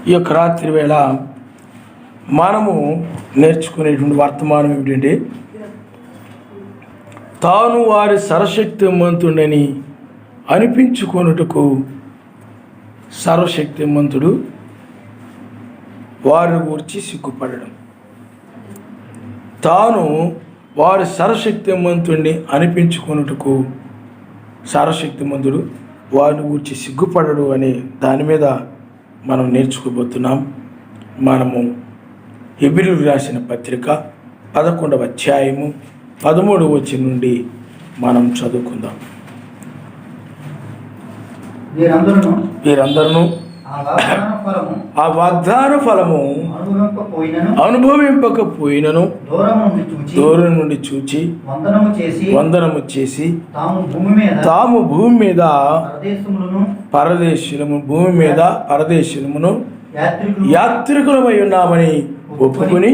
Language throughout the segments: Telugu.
ఈ యొక్క రాత్రి వేళ మనము నేర్చుకునేటువంటి వర్తమానం ఏమిటంటే, తాను వారి సర్వశక్తిమంతుడని అనిపించుకొనుటకు సర్వశక్తిమంతుడు వారిని గురించి సిగ్గుపడడం. తాను వారి సర్వశక్తిమంతుడిని అనిపించుకొనుటకు సర్వశక్తిమంతుడు వారిని గురించి సిగ్గుపడడు అనే దాని మీద మనం నేర్చుకోబోతున్నాం. మనము హెబ్రీయులకు రాసిన పత్రిక 11వ అధ్యాయము 13వ వచనం నుండి మనం చదువుకుందాం. వీరందరూ ఆ వాగ్దాన ఫలము అనుభవింపకపోయినను దూరం నుండి చూచి వందనము చేసి తాము భూమి మీద పరదేశులమును యాత్రికులమై ఉన్నామని ఒప్పుకొని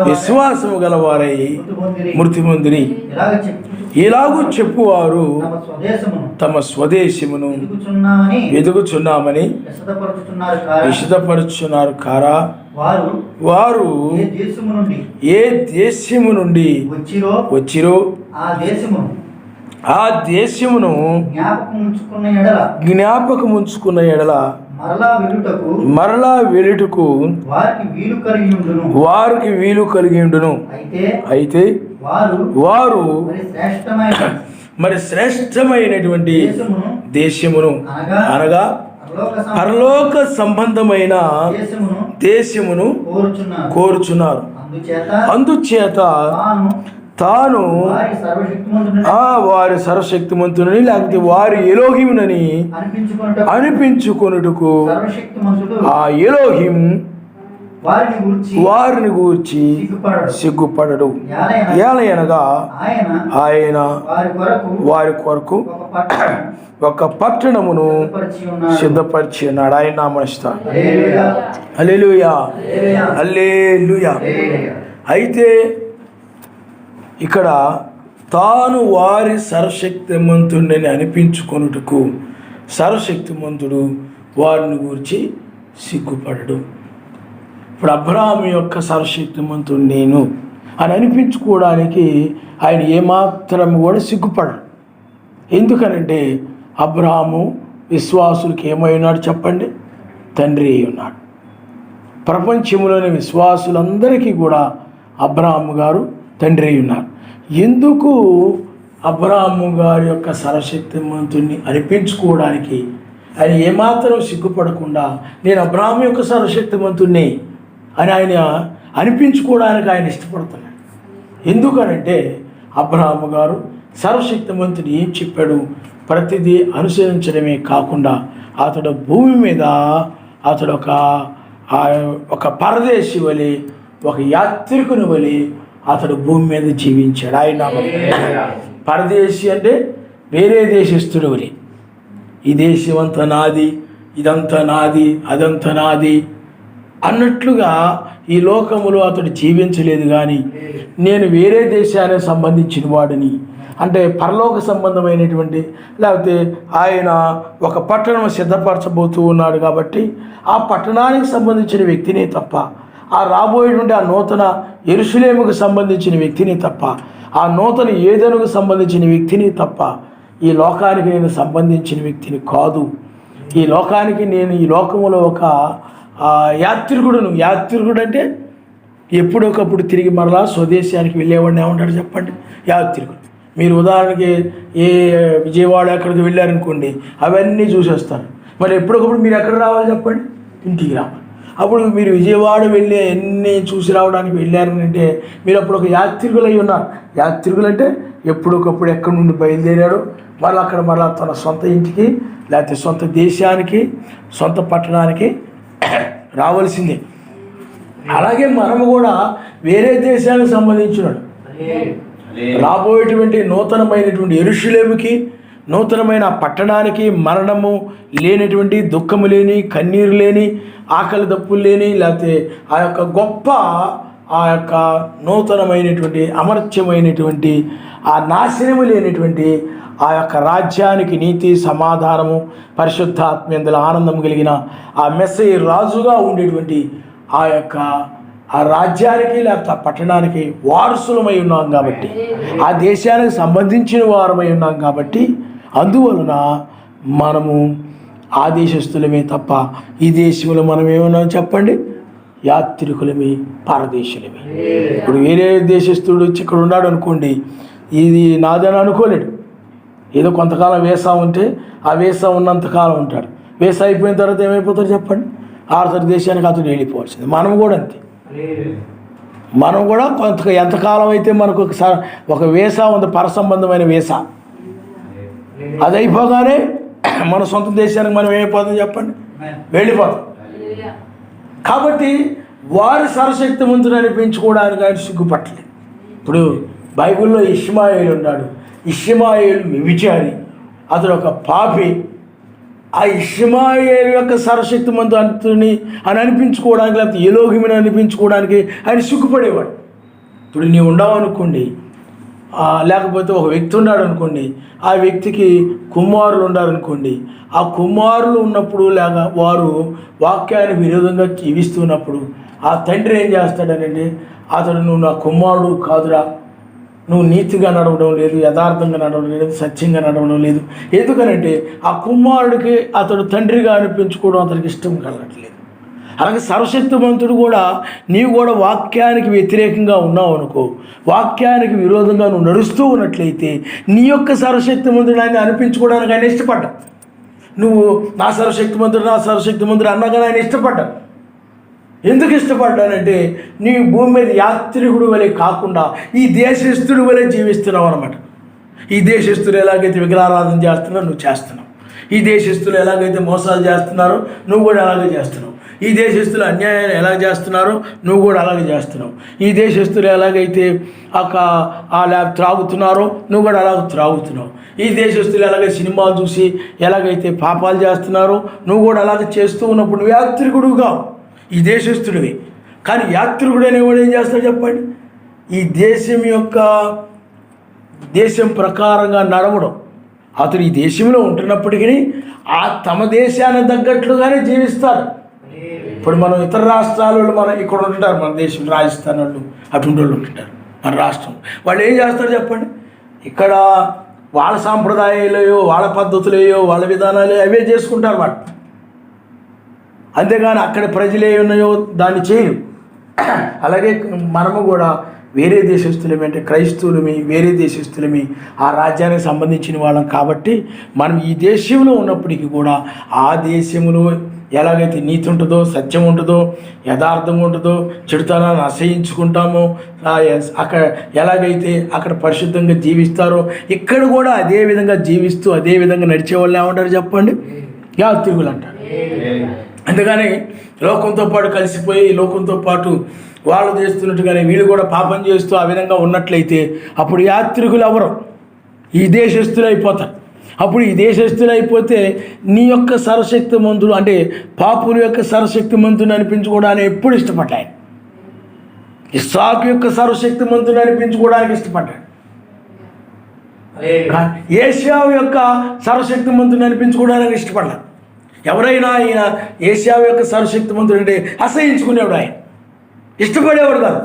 విశ్వాసము గలవారై మృతి పొందిరి. ఇలాగూ చెప్పువారు తమ స్వదేశమును వెదుగుచున్నామని విశదపరుచున్నారు కారా. వారు ఏ దేశము నుండి వచ్చిరో ఆ దేశమును జ్ఞాపకముంచుకున్న ఎడల మరలా వెలుటకు వారికి వీలు కలిగి ఉండును. అయితే వారు మరి శ్రేష్టమైనటువంటి దేశమును అనగా పరలోక సంబంధమైన దేశమును కోరుచున్నారు. అందుచేత తాను వారి సర్వశక్తిమంతుని లేకపోతే వారి ఎలోహిమునని అనిపించుకొనుటకు ఆ ఎలోహిం వారిని గూర్చి సిగ్గుపడడు. ఏలయనగా ఆయన వారి కొరకు ఒక పట్టణమును సిద్ధపరిచి ఉన్నాడు. ఆయన నామమున హల్లెలూయా, హల్లెలూయా. అయితే ఇక్కడ తాను వారి సర్వశక్తిమంతుడని అనిపించుకొనుటకు సర్వశక్తిమంతుడు వారిని గురించి సిగ్గుపడడు. ఇప్పుడు అబ్రాహాము యొక్క సర్వశక్తిమంతుడు నేను అని అనిపించుకోవడానికి ఆయన ఏమాత్రం కూడా సిగ్గుపడడు. ఎందుకనంటే అబ్రాహాము విశ్వాసులకు ఏమై ఉన్నాడు చెప్పండి? తండ్రి అయి ఉన్నాడు. ప్రపంచంలోని విశ్వాసులందరికీ కూడా అబ్రాహాము గారు తండ్రి అయి ఉన్నారు. ఎందుకు అబ్రాహాము గారి యొక్క సర్వశక్తిమంతుడిని అనిపించుకోవడానికి ఆయన ఏమాత్రం సిగ్గుపడకుండా నేను అబ్రాహాము యొక్క సర్వశక్తిమంతుడిని అని ఆయన అనిపించుకోవడానికి ఆయన ఇష్టపడుతున్నాడు. ఎందుకనంటే అబ్రాహాము గారు సర్వశక్తిమంతుడు ఏం చెప్పాడు? ప్రతిదీ అనుసరించడమే కాకుండా అతడు భూమి మీద అతడు ఒక పరదేశి వలె, ఒక యాత్రికుని వలె అతడు భూమి మీద జీవించాడు. ఆయన పరదేశి అంటే వేరే దేశస్తుడు వలె, ఈ దేశం అంతా నాది, ఇదంతా నాది, అదంతా నాది అన్నట్లుగా ఈ లోకములో అతడు జీవించలేదు. కానీ నేను వేరే దేశానికి సంబంధించిన వాడిని అంటే పరలోక సంబంధమైనటువంటి లేకపోతే ఆయన ఒక పట్టణం సిద్ధపరచబోతూ ఉన్నాడు కాబట్టి ఆ పట్టణానికి సంబంధించిన వ్యక్తినే తప్ప, ఆ రాబోయేటువంటి ఆ నూతన యెరూషలేముకు సంబంధించిన వ్యక్తిని తప్ప, ఆ నూతన ఏదెనుకు సంబంధించిన వ్యక్తిని తప్ప ఈ లోకానికి నేను సంబంధించిన వ్యక్తిని కాదు. ఈ లోకానికి నేను ఈ లోకములో ఒక యాత్రికుడును. యాత్రికుడు అంటే ఎప్పుడొకప్పుడు తిరిగి మరలా స్వదేశానికి వెళ్ళేవాడిని ఏమంటాడు చెప్పండి? యాత్రికుడు. మీరు ఉదాహరణకి ఏ విజయవాడ ఎక్కడికి వెళ్ళారనుకోండి, అవన్నీ చూసేస్తారు. మరి ఎప్పుడొకప్పుడు మీరు ఎక్కడ రావాలి చెప్పండి? ఇంటికి రావాలి. అప్పుడు మీరు విజయవాడ వెళ్ళి ఎన్ని చూసి రావడానికి వెళ్ళారనంటే మీరు అప్పుడు ఒక యాత్రికులు అయి ఉన్నారు. యాత్రికులు అంటే ఎప్పుడొకప్పుడు ఎక్కడి నుండి బయలుదేరాడు మరలా తన సొంత ఇంటికి లేకపోతే సొంత దేశానికి సొంత పట్టణానికి రావాల్సిందే. అలాగే మనము కూడా వేరే దేశానికి సంబంధించినాడు రాబోయేటువంటి నూతనమైనటువంటి యెరూషలేముకి, నూతనమైన పట్టణానికి, మరణము లేనటువంటి, దుఃఖము లేని, కన్నీరు లేని, ఆకలి దప్పులు లేని, లేకపోతే ఆ యొక్క గొప్ప ఆ యొక్క నూతనమైనటువంటి అమర్త్యమైనటువంటి ఆ నాశనము లేనటువంటి ఆ యొక్క రాజ్యానికి నీతి, సమాధానము, పరిశుద్ధాత్మేందుల ఆనందం కలిగిన ఆ మెస్సీ రాజుగా ఉండేటువంటి ఆ రాజ్యానికి లేకపోతే ఆ పట్టణానికి వారసులమై ఉన్నాం కాబట్టి, ఆ దేశానికి సంబంధించిన వారమై ఉన్నాం కాబట్టి, అందువలన మనము ఆ దేశస్తులమే తప్ప ఈ దేశంలో మనం ఏమన్నాం చెప్పండి? యాత్రికులమే, పరదేశులమే. ఇప్పుడు వేరే దేశస్తుడు వచ్చి ఇక్కడ ఉన్నాడు అనుకోండి, ఇది నాదని అనుకోలేడు. ఏదో కొంతకాలం వీసా ఉంటే ఆ వీసా ఉన్నంతకాలం ఉంటాడు. వీసా అయిపోయిన తర్వాత ఏమైపోతాడు చెప్పండి? ఆర్థర్ దేశానికి అతడు వెళ్ళిపోవాల్సింది. మనం కూడా అంతే. మనం కూడా ఎంతకాలం అయితే మనకు ఒక వీసా ఉంది, పరసంబంధమైన వీసా, అది అయిపోగానే మన సొంత దేశానికి మనం ఏమైపోతాం చెప్పండి? వెళ్ళిపోతాం. కాబట్టి వారి సర్వశక్తిమంతుడు అనిపించుకోవడానికి ఆయన సిగ్గుపట్టలేదు. ఇప్పుడు బైబిల్లో ఇష్మాయేలు ఉన్నాడు. ఇష్మాయేలు వ్యభిచారి, అతడు ఒక పాపి. ఆ ఇష్మాయేలు యొక్క సర్వశక్తిమంతుని అని అనిపించుకోవడానికి, లేకపోతే ఎలోహిమని అనిపించుకోవడానికి ఆయన సిగ్గుపడేవాడు. ఇప్పుడు నీవు ఉండవు అనుకోండి, లేకపోతే ఒక వ్యక్తి ఉన్నాడు అనుకోండి, ఆ వ్యక్తికి కుమారులు ఉన్నారనుకోండి, ఆ కుమారులు ఉన్నప్పుడు లేక వారు వాక్యానికి విరోధంగా జీవిస్తున్నప్పుడు ఆ తండ్రి ఏం చేస్తాడనండి, అతడు నువ్వు నా కుమారుడు కాదురా, నువ్వు నీతిగా నడవడం లేదు, యథార్థంగా నడవడం లేదు, సత్యంగా నడవడం లేదు. ఎందుకనంటే ఆ కుమారుడికి అతడు తండ్రిగా అనిపించుకోవడం అతనికి ఇష్టం కలగట్లేదు. అలాగే సర్వశక్తిమంతుడు కూడా, నీవు కూడా వాక్యానికి వ్యతిరేకంగా ఉన్నావు అనుకో, వాక్యానికి విరోధంగా నువ్వు నడుస్తూ ఉన్నట్లయితే నీ యొక్క సర్వశక్తిమంతుడు ఆయన అనిపించుకోవడానికి ఆయన ఇష్టపడ్డా. నువ్వు నా సర్వశక్తిమంతుడు అన్నగానే ఆయన ఇష్టపడ్డా. ఎందుకు ఇష్టపడ్డానంటే, నీ భూమి మీద యాత్రికుడు వలె కాకుండా ఈ దేశస్థుడు వలె జీవిస్తున్నావు అనమాట. ఈ దేశస్థులు ఎలాగైతే విగ్రహారాధన చేస్తున్నారో నువ్వు చేస్తున్నావు. ఈ దేశస్థులు ఎలాగైతే మోసాలు చేస్తున్నారో నువ్వు కూడా అలాగే చేస్తున్నావు. ఈ దేశస్తులు అన్యాయాన్ని ఎలా చేస్తున్నారో నువ్వు కూడా అలాగే చేస్తున్నావు. ఈ దేశస్తులు ఎలాగైతే త్రాగుతున్నారో నువ్వు కూడా అలాగ త్రాగుతున్నావు. ఈ దేశస్తులు ఎలాగైతే సినిమాలు చూసి ఎలాగైతే పాపాలు చేస్తున్నారో నువ్వు కూడా అలాగే చేస్తూ ఉన్నప్పుడు నువ్వు యాత్రికుడుగా ఈ దేశస్తుడివి. కానీ యాత్రికుడు అనేవాడు ఏం చేస్తాడు చెప్పండి? ఈ దేశం ప్రకారంగా నడవడం. అతడు ఈ దేశంలో ఉంటున్నప్పటికీ తమ దేశానికి తగ్గట్లుగానే జీవిస్తారు. ఇప్పుడు మనం ఇతర రాష్ట్రాల వాళ్ళు మనం ఇక్కడ ఉంటుంటారు, మన దేశం రాజస్థాన్ వాళ్ళు అటువంటి వాళ్ళు ఉంటుంటారు మన రాష్ట్రం. వాళ్ళు ఏం చేస్తారు చెప్పండి? ఇక్కడ వాళ్ళ సాంప్రదాయాలేయో, వాళ్ళ పద్ధతులేయో, వాళ్ళ విధానాలు అవే చేసుకుంటారు వాళ్ళు. అంతేగాని అక్కడ ప్రజలు ఏ ఉన్నాయో దాన్ని చేయరు. అలాగే మనము కూడా వేరే దేశస్తులమి, అంటే క్రైస్తవులమి, వేరే దేశస్తులమి, ఆ రాజ్యానికి సంబంధించిన వాళ్ళం కాబట్టి మనం ఈ దేశంలో ఉన్నప్పటికీ కూడా ఆ దేశంలో ఎలాగైతే నీతి ఉంటుందో, సత్యం ఉంటుందో, యథార్థం ఉంటుందో, చెడుతనాన్ని అసహించుకుంటామో, ఎలాగైతే అక్కడ పరిశుద్ధంగా జీవిస్తారో ఇక్కడ కూడా అదే విధంగా జీవిస్తూ అదే విధంగా నడిచే వాళ్ళు ఏమంటారు చెప్పండి? యాత్రికులు అంటారు. అందుకని లోకంతో పాటు కలిసిపోయి లోకంతో పాటు వాళ్ళు చేస్తున్నట్టుగానే వీళ్ళు కూడా పాపం చేస్తూ ఆ విధంగా ఉన్నట్లయితే అప్పుడు యాత్రికులు ఎవరు? ఈ దేశస్తులు అయిపోతారు. అప్పుడు ఈ దేశస్తులు అయిపోతే నీ యొక్క సర్వశక్తిమంతుడు, అంటే పాపుల యొక్క సర్వశక్తిమంతుని అనిపించుకోవడానికి ఎప్పుడు ఇష్టపడ్డాయి? ఇస్సాకు యొక్క సర్వశక్తిమంతుని అనిపించుకోవడానికి ఇష్టపడ్డాడు. ఏశావు యొక్క సర్వశక్తిమంతుని అనిపించుకోవడానికి ఇష్టపడ్డాడు. ఎవరైనా ఆయన ఏశావు యొక్క సర్వశక్తిమంతుడు అంటే అసహించుకునేవాడు, ఆయన ఇష్టపడేవాడు కాదు.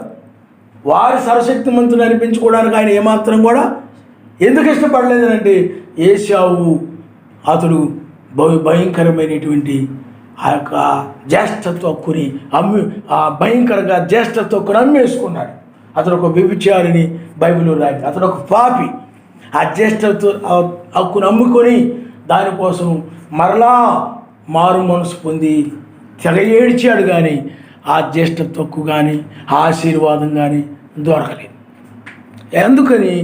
వారి సర్వశక్తిమంతుని అనిపించుకోవడానికి ఆయన ఏమాత్రం కూడా ఎందుకు ఇష్టపడలేదనంటే, ఏశావు అతడు భయంకరమైనటువంటి ఆ యొక్క జ్యేష్ఠత్వక్కుని భయంకరంగా జ్యేష్ఠత్వక్కుని అమ్మేసుకున్నాడు. అతడు ఒక వ్యభిచారిని బైబిల్లో రాయి. అతడు ఒక పాపి. ఆ జ్యేష్ఠత్వ హక్కును అమ్ముకొని దానికోసం మరలా మారు మనసు పొంది తెగ ఏడ్చాడు. కానీ ఆ జ్యేష్ఠత్వక్కు కానీ ఆశీర్వాదం కానీ దొరకలేదు. ఎందుకని?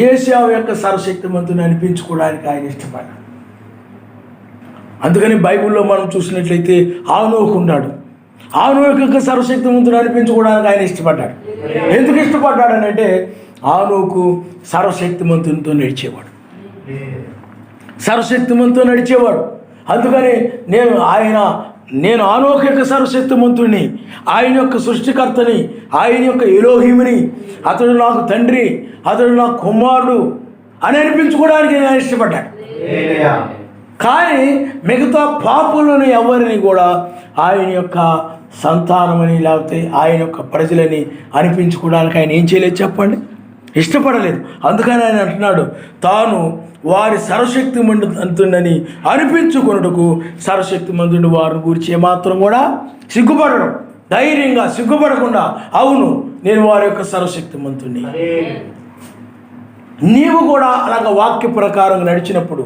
ఏశావు యొక్క సర్వశక్తిమంతుని అనిపించుకోవడానికి ఆయన ఇష్టపడ్డాడు. అందుకని బైబిల్లో మనం చూసినట్లయితే ఆనోకు ఉన్నాడు. ఆనోకు యొక్క సర్వశక్తిమంతుని అనిపించుకోవడానికి ఆయన ఇష్టపడ్డాడు. ఎందుకు ఇష్టపడ్డాడనంటే, ఆనోకు సర్వశక్తిమంతునితో నడిచేవాడు, సర్వశక్తిమంతుతో నడిచేవాడు. అందుకని నేను ఆనోకు యొక్క సర్వశక్తిమంతుడిని, ఆయన యొక్క సృష్టికర్తని, ఆయన యొక్క ఎలోహిముని, అతడు నాకు తండ్రి, అతడు నాకు కుమారుడు అని అనిపించుకోవడానికి ఆయన ఇష్టపడ్డాడు. కానీ మిగతా పాపులను ఎవరిని కూడా ఆయన యొక్క సంతానమని లేకపోతే ఆయన యొక్క ప్రజలని అనిపించుకోవడానికి ఆయన ఏం చేయలేదు చెప్పండి, ఇష్టపడలేదు. అందుకని ఆయన అంటున్నాడు, తాను వారి సర్వశక్తిమంతుడని అనిపించుకొనుటకు సర్వశక్తిమంతుడు వారిని గురించి ఏమాత్రం కూడా సిగ్గుపడడం, ధైర్యంగా సిగ్గుపడకుండా, అవును నేను వారి యొక్క సర్వశక్తిమంతుడిని. నీవు కూడా అలాగ వాక్య ప్రకారం నడిచినప్పుడు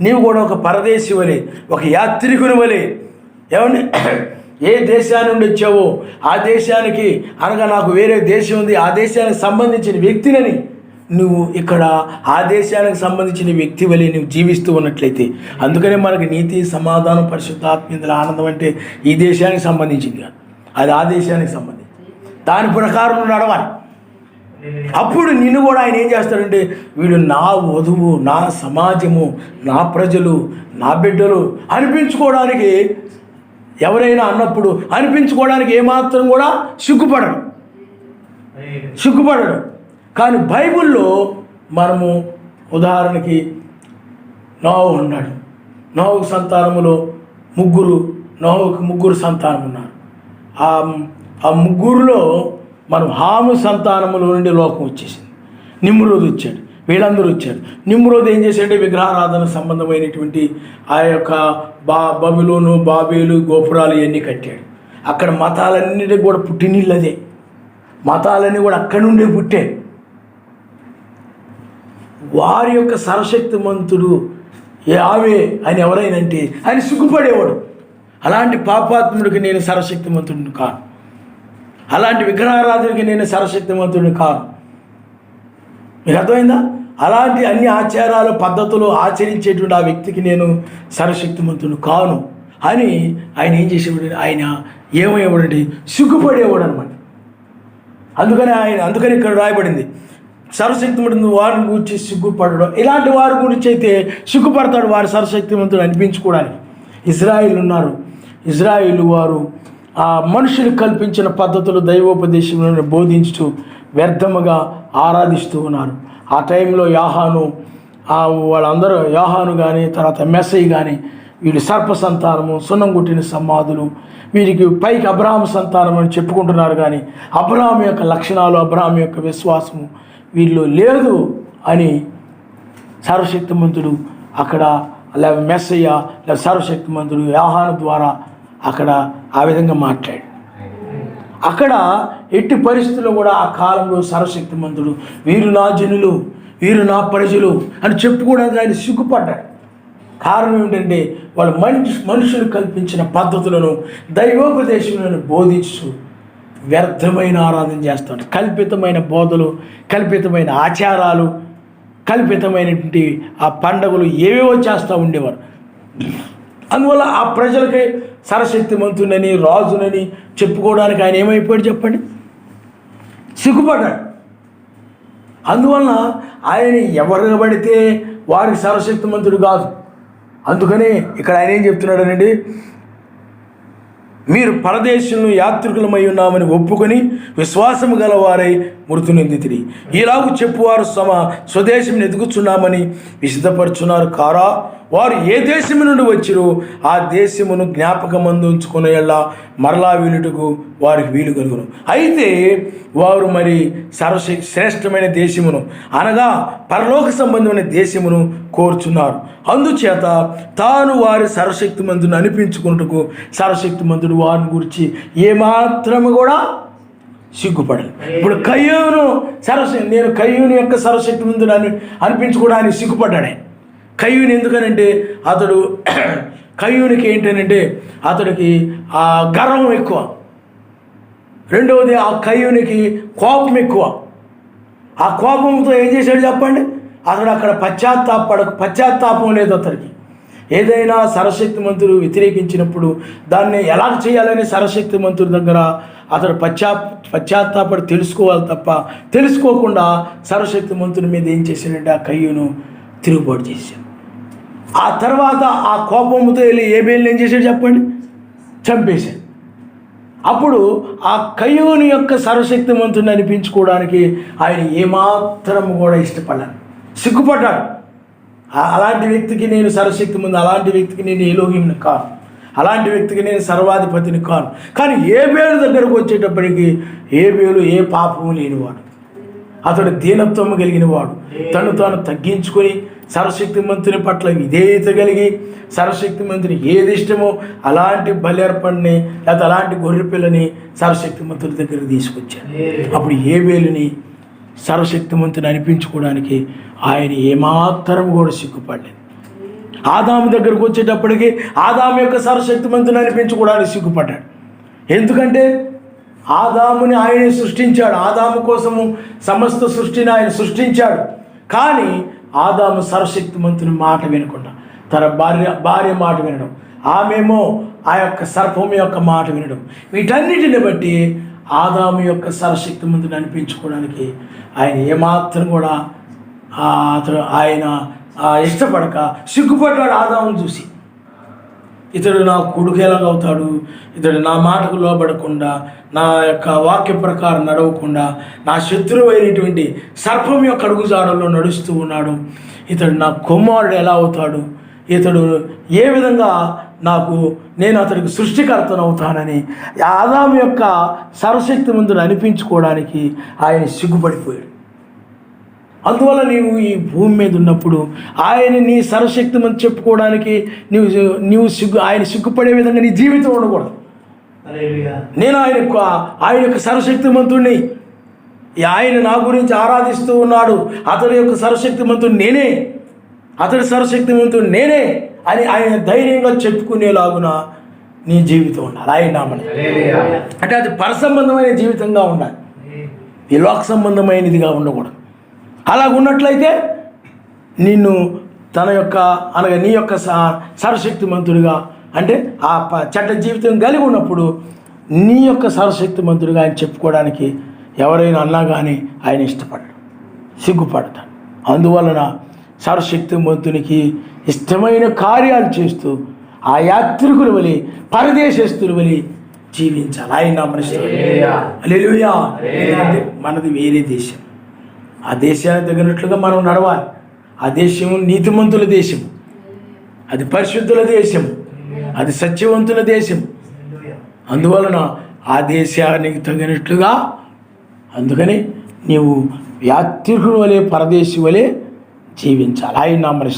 నీవు కూడా ఒక పరదేశి వలె, ఒక యాత్రికుని వలె, ఏమని ఏ దేశాన్ని నుండి వచ్చావో ఆ దేశానికి, అనగా నాకు వేరే దేశం ఉంది, ఆ దేశానికి సంబంధించిన వ్యక్తినని నువ్వు ఇక్కడ ఆ దేశానికి సంబంధించిన వ్యక్తి వలె నువ్వు జీవిస్తూ ఉన్నట్లయితే, అందుకనే మనకి నీతి, సమాధానం, పరిశుద్ధాత్మ, ఆనందం అంటే ఈ దేశానికి సంబంధించింది కాదు, అది ఆ దేశానికి సంబంధించి. దాని ప్రకారం నడవాలి. అప్పుడు నిన్ను కూడా ఆయన ఏం చేస్తాడంటే, వీడు నా వధువు, నా సమాజము, నా ప్రజలు, నా బిడ్డలు అనిపించుకోవడానికి ఎవరైనా అన్నప్పుడు అనిపించుకోవడానికి ఏమాత్రం కూడా సిగ్గుపడడు. కానీ బైబిల్లో మనము ఉదాహరణకి నోవహు ఉన్నాడు. నోవహు సంతానములో ముగ్గురు సంతానం ఉన్నారు. ఆ ముగ్గురులో మనం హాము సంతానములో నుండి లోకం వచ్చేసింది. నిమ్రోదు వచ్చాడు, వీళ్ళందరూ వచ్చారు. నిమ్రోదు ఏం చేశాడంటే విగ్రహారాధన సంబంధమైనటువంటి ఆ యొక్క బబులోను, బాబేలు, గోపురాలు ఇవన్నీ కట్టాడు. అక్కడ మతాలన్నిటికీ కూడా పుట్టినీళ్ళు అదే, మతాలన్నీ కూడా అక్కడి నుండే పుట్టే. వారి యొక్క సర్వశక్తిమంతుడు యావే అని ఎవరైనంటే ఆయన సిగ్గుపడేవాడు. అలాంటి పాపాత్ముడికి నేను సర్వశక్తిమంతుడిని కాను, అలాంటి విగ్రహారాధనకి నేను సర్వశక్తిమంతుడిని కాను. మీకు అర్థమైందా? అలాంటి అన్ని ఆచారాలు, పద్ధతులు ఆచరించేటువంటి ఆ వ్యక్తికి నేను సర్వశక్తిమంతుడు కాను అని ఆయన ఏం చేసేవాడు, ఆయన ఏమయ్యేవాడంటే సిగ్గుపడేవాడు అనమాట. అందుకని ఇక్కడ రాయబడింది, సర్వశక్తిమంతుడు వారిని గురించి సిగ్గుపడడం. ఇలాంటి వారి గురించి అయితే సిగ్గుపడతాడు, వారి సర్వశక్తిమంతుడు అనిపించుకోవడానికి. ఇజ్రాయిల్ ఉన్నారు. ఇజ్రాయిల్ వారు ఆ మనుషులకు కల్పించిన పద్ధతులు, దైవోపదేశములను బోధించుతూ వ్యర్థముగా ఆరాధిస్తూ ఉన్నారు. ఆ టైంలో వాళ్ళందరూ యాహాను కానీ, తర్వాత మెస్సై కానీ, వీళ్ళు సర్ప సంతానము, సున్నం గుట్టిన సమాధులు, వీరికి పైకి అబ్రహాము సంతానం అని చెప్పుకుంటున్నారు. కానీ అబ్రహాము యొక్క లక్షణాలు, అబ్రహాము యొక్క విశ్వాసము వీళ్ళు లేదు అని సర్వశక్తిమంతుడు అక్కడ, లేదా మెస్సయ్య లేదా సర్వశక్తిమంతుడు యాహాను ద్వారా అక్కడ ఆ విధంగా మాట్లాడు. అక్కడ ఎట్టి పరిస్థితుల్లో కూడా ఆ కాలంలో సర్వశక్తిమంతుడు వీరు నా జనులు, వీరు నా ప్రజలు అని చెప్పుకోవడానికి ఆయన సిగ్గుపడ్డాడు. కారణం ఏంటంటే వాళ్ళు మనుషులు కల్పించిన పద్ధతులను, దైవోపదేశములను బోధించు వ్యర్థమైన ఆరాధన చేస్తాడు. కల్పితమైన బోధలు, కల్పితమైన ఆచారాలు, కల్పితమైనటువంటి ఆ పండుగలు ఏవేవో చేస్తూ ఉండేవారు. అందువల్ల ఆ ప్రజలకి సర్వశక్తిమంతుడని, రాజునని చెప్పుకోవడానికి ఆయన ఏమైపోయాడు చెప్పండి, సిగ్గుపడ్డాడు. అందువలన ఆయన ఎవరు పడితే వారికి సర్వశక్తిమంతుడు కాదు. అందుకనే ఇక్కడ ఆయన ఏం చెప్తున్నాడనండి, మీరు పరదేశంలో యాత్రికులమై ఉన్నామని ఒప్పుకొని విశ్వాసము గలవారై మృతి నొందితిరి. ఇలాగూ చెప్పువారు స్వదేశం ఎదుగుచున్నామని విసిద్ధపరుచున్నారు కారా? వారు ఏ దేశము నుండి వచ్చిరో ఆ దేశమును జ్ఞాపకమందు ఉంచుకునేలా మరలా వీలుటకు వారికి వీలు కలుగును. అయితే వారు మరి శ్రేష్టమైన దేశమును, అనగా పరలోక సంబంధమైన దేశమును కోరుచున్నారు. అందుచేత తాను వారి సర్వశక్తిమంతుని అనిపించుకున్నట్టుకు సర్వశక్తిమంతుడు వారిని గురించి ఏమాత్రము కూడా సిగ్గుపడలేదు. ఇప్పుడు నేను కయ్యూను యొక్క సర్వశక్తిమంతుడు అనిపించుకోవడానికి సిగ్గుపడ్డాడు. కయ్యూని ఎందుకనంటే కయ్యూనికి ఏంటనంటే అతడికి ఆ గర్వం ఎక్కువ. రెండవది ఆ కయ్యూనికి కోపం ఎక్కువ. ఆ కోపంతో ఏం చేశాడు చెప్పండి, అతడు అక్కడ పశ్చాత్తాపం లేదు అతడికి. ఏదైనా సర్వశక్తిమంతుడు వ్యతిరేకించినప్పుడు దాన్ని ఎలా చేయాలని సర్వశక్తిమంతుడి దగ్గర అతడు పశ్చాత్తాపడి తెలుసుకోవాలి తప్ప, తెలుసుకోకుండా సర్వశక్తిమంతుడి మీద ఏం చేశాడంటే ఆ కయ్యూను తిరుగుబాటు చేశాడు. ఆ తర్వాత ఆ కోపంతో వెళ్ళి ఏబేలుని ఏం చేశాడు చెప్పండి, చంపేశాడు. అప్పుడు ఆ కయ్యూని యొక్క సర్వశక్తిమంతుడిని అనిపించుకోవడానికి ఆయన ఏమాత్రం కూడా ఇష్టపడలేదు, సిగ్గుపడ్డాడు. అలాంటి వ్యక్తికి నేను సర్వశక్తిమంతుడు, అలాంటి వ్యక్తికి నేను ఎలోహింని కాను, అలాంటి వ్యక్తికి నేను సర్వాధిపతిని కాను. కానీ ఏబేలు దగ్గరకు వచ్చేటప్పటికి ఏబేలు ఏ పాపము లేనివాడు, అతడు దీనత్వము కలిగిన వాడు, తను తాను తగ్గించుకొని సర్వశక్తిమంతుని పట్ల విధేయత కలిగి సర్వశక్తిమంతుని ఏది ఇష్టమో అలాంటి బలి లేకపోతే అలాంటి గొర్రె పిల్లని సర్వశక్తిమంతుని దగ్గరికి తీసుకొచ్చాడు. అప్పుడు ఏబేలుని సర్వశక్తిమంతుని అనిపించుకోవడానికి ఆయన ఏమాత్రం కూడా సిగ్గుపడలేదు. ఆదాము దగ్గరకు వచ్చేటప్పటికి ఆదాము యొక్క సర్వశక్తిమంతుని అనిపించుకోవడానికి సిగ్గుపడ్డాడు. ఎందుకంటే ఆదాముని ఆయనే సృష్టించాడు, ఆదాము కోసము సమస్త సృష్టిని ఆయన సృష్టించాడు. కానీ ఆదాము సర్వశక్తిమంతుని మాట వినకుండా తన భార్య మాట వినడం, ఆమెమో ఆ యొక్క సర్పం యొక్క మాట వినడం, వీటన్నిటిని బట్టి ఆదాము యొక్క సర్వశక్తిమంతుని అనిపించుకోవడానికి ఆయన ఏమాత్రం కూడా ఆయన ఇష్టపడక సిగ్గుపడ్డాడు. ఆదామును చూసి ఇతడు నా కొడుకు ఎలాగవుతాడు, ఇతడు నా మాటకు లోబడకుండా నా యొక్క వాక్య ప్రకారం నడవకుండా నా శత్రువు అయినటువంటి సర్పం యొక్క అడుగుజాడల్లో నడుస్తూ ఉన్నాడు, ఇతడు నా కుమారుడు ఎలా అవుతాడు, ఇతడు ఏ విధంగా నేను అతడికి సృష్టికర్తను అవుతానని ఆదాము యొక్క సర్వశక్తిమంతుని అనిపించుకోవడానికి ఆయన సిగ్గుపడిపోయాడు. అందువల్ల నీవు ఈ భూమి మీద ఉన్నప్పుడు ఆయన నీ సర్వశక్తిమంతు చెప్పుకోవడానికి నీవు ఆయన సిగ్గుపడే విధంగా నీ జీవితం ఉండకూడదు. నేను ఆయన యొక్క సర్వశక్తిమంతుడిని, ఆయన నా గురించి ఆరాధిస్తూ ఉన్నాడు, అతడి యొక్క సర్వశక్తిమంతుడు నేనే, అతడి సర్వశక్తిమంతుడు నేనే అని ఆయన ధైర్యంగా చెప్పుకునేలాగున నీ జీవితం ఉండాలి. ఆయన నామని అంటే అది పరసంబంధమైన జీవితంగా ఉండాలి, ఈ లోక సంబంధమైనదిగా ఉండకూడదు. అలాగున్నట్లయితే నిన్ను తన యొక్క అనగా నీ యొక్క సర్వశక్తిమంతుడిగా అంటే ఆ చెడ్డ జీవితం కలిగి ఉన్నప్పుడు నీ యొక్క సర్వశక్తిమంతుడిగా ఆయన చెప్పుకోవడానికి ఎవరైనా అన్నా కానీ ఆయన ఇష్టపడడు, సిగ్గుపడతాడు. అందువలన సర్వశక్తిమంతునికి ఇష్టమైన కార్యాలు చేస్తూ ఆ యాత్రికుల వలె పరదేశస్తుల వలె జీవించాలి. ఆయన నామమున హల్లెలూయా. మనది వేరే దేశం, ఆ దేశానికి తగినట్లుగా మనం నడవాలి. ఆ దేశం నీతిమంతుల దేశం, అది పరిశుద్ధుల దేశం, అది సత్యవంతుల దేశం. అందువలన ఆ దేశానికి తగినట్లుగా అందుకని నీవు యాత్రికుల వలె పరదేశి వలె జీవించాలి. ఆయన నామమున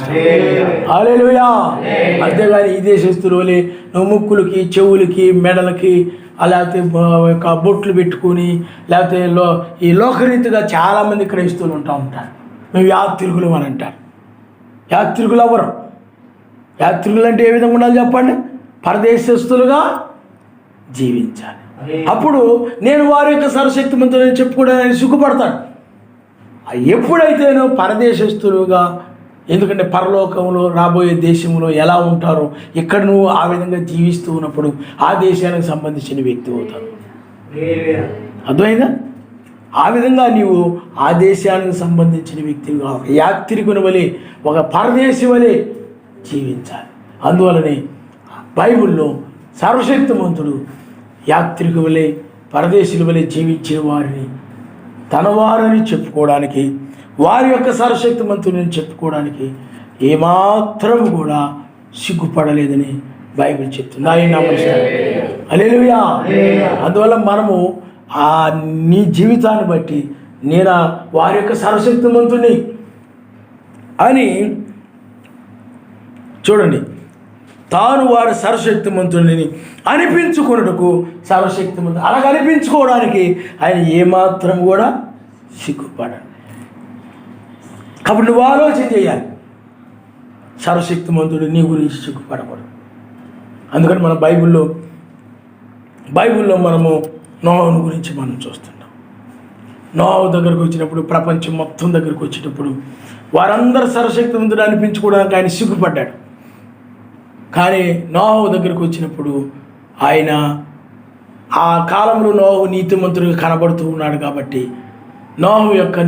హల్లెలూయా. అంతేగాని ఈ దేశస్తుల వలె నువ్వు ముక్కులకి చెవులకి మెడలకి లేకపోతే బొట్లు పెట్టుకుని లేకపోతే ఈ లోకరీతిగా చాలామంది క్రైస్తవులు ఉంటారు. మేము యాత్రికులు అని అంటారు. యాత్రికులు ఎవరు? యాత్రికులు అంటే ఏ విధంగా ఉండాలి చెప్పండి? పరదేశస్తులుగా జీవించాలి. అప్పుడు నేను వారి యొక్క సర్వశక్తిమంతుడని చెప్పుకోవడానికి సిగ్గుపడతాను. ఎప్పుడైతే నువ్వు పరదేశస్తులుగా, ఎందుకంటే పరలోకంలో రాబోయే దేశంలో ఎలా ఉంటారో ఇక్కడ నువ్వు ఆ విధంగా జీవిస్తూ ఉన్నప్పుడు ఆ దేశానికి సంబంధించిన వ్యక్తి అవుతావు. అర్థమైందా? ఆ విధంగా నీవు ఆ దేశానికి సంబంధించిన వ్యక్తిగా యాత్రికుని వలె ఒక పరదేశి వలె జీవించాలి. అందువలనే బైబిల్లో సర్వశక్తిమంతుడు యాత్రికు వలె పరదేశుల వలె జీవించిన వారిని తన వారని చెప్పుకోవడానికి, వారి యొక్క సర్వశక్తిమంతుని చెప్పుకోవడానికి ఏమాత్రం కూడా సిగ్గుపడలేదని బైబిల్ చెప్తుంది. ఆయన నమస్కారం. హల్లెలూయా. అందువల్ల మనము నీ జీవితాన్ని బట్టి నేను వారి యొక్క సర్వశక్తిమంతుని అని చూడండి, తాను వారి సర్వశక్తిమంతుని అనిపించుకున్నట్టుకు సర్వశక్తిమంతుడు అలాగ అనిపించుకోవడానికి ఆయన ఏమాత్రం కూడా సిగ్గుపడండి. కాబట్టి నువ్వు ఆలోచన చేయాలి, సర్వశక్తిమంతుడు నీ గురించి సిగ్గుపడకూడదు. అందుకని మన బైబిల్లో మనము నోహను గురించి మనం చూస్తున్నాం. నోహు దగ్గరకు వచ్చినప్పుడు, ప్రపంచం మొత్తం దగ్గరకు వచ్చేటప్పుడు వారందరూ సర్వశక్తిమంతుడు అనిపించుకోవడానికి ఆయన సిగ్గుపడ్డాడు. కానీ నోహు దగ్గరకు వచ్చినప్పుడు ఆయన ఆ కాలంలో నోహు నీతిమంతుడిగా కనబడుతూ ఉన్నాడు కాబట్టి నోహు యొక్క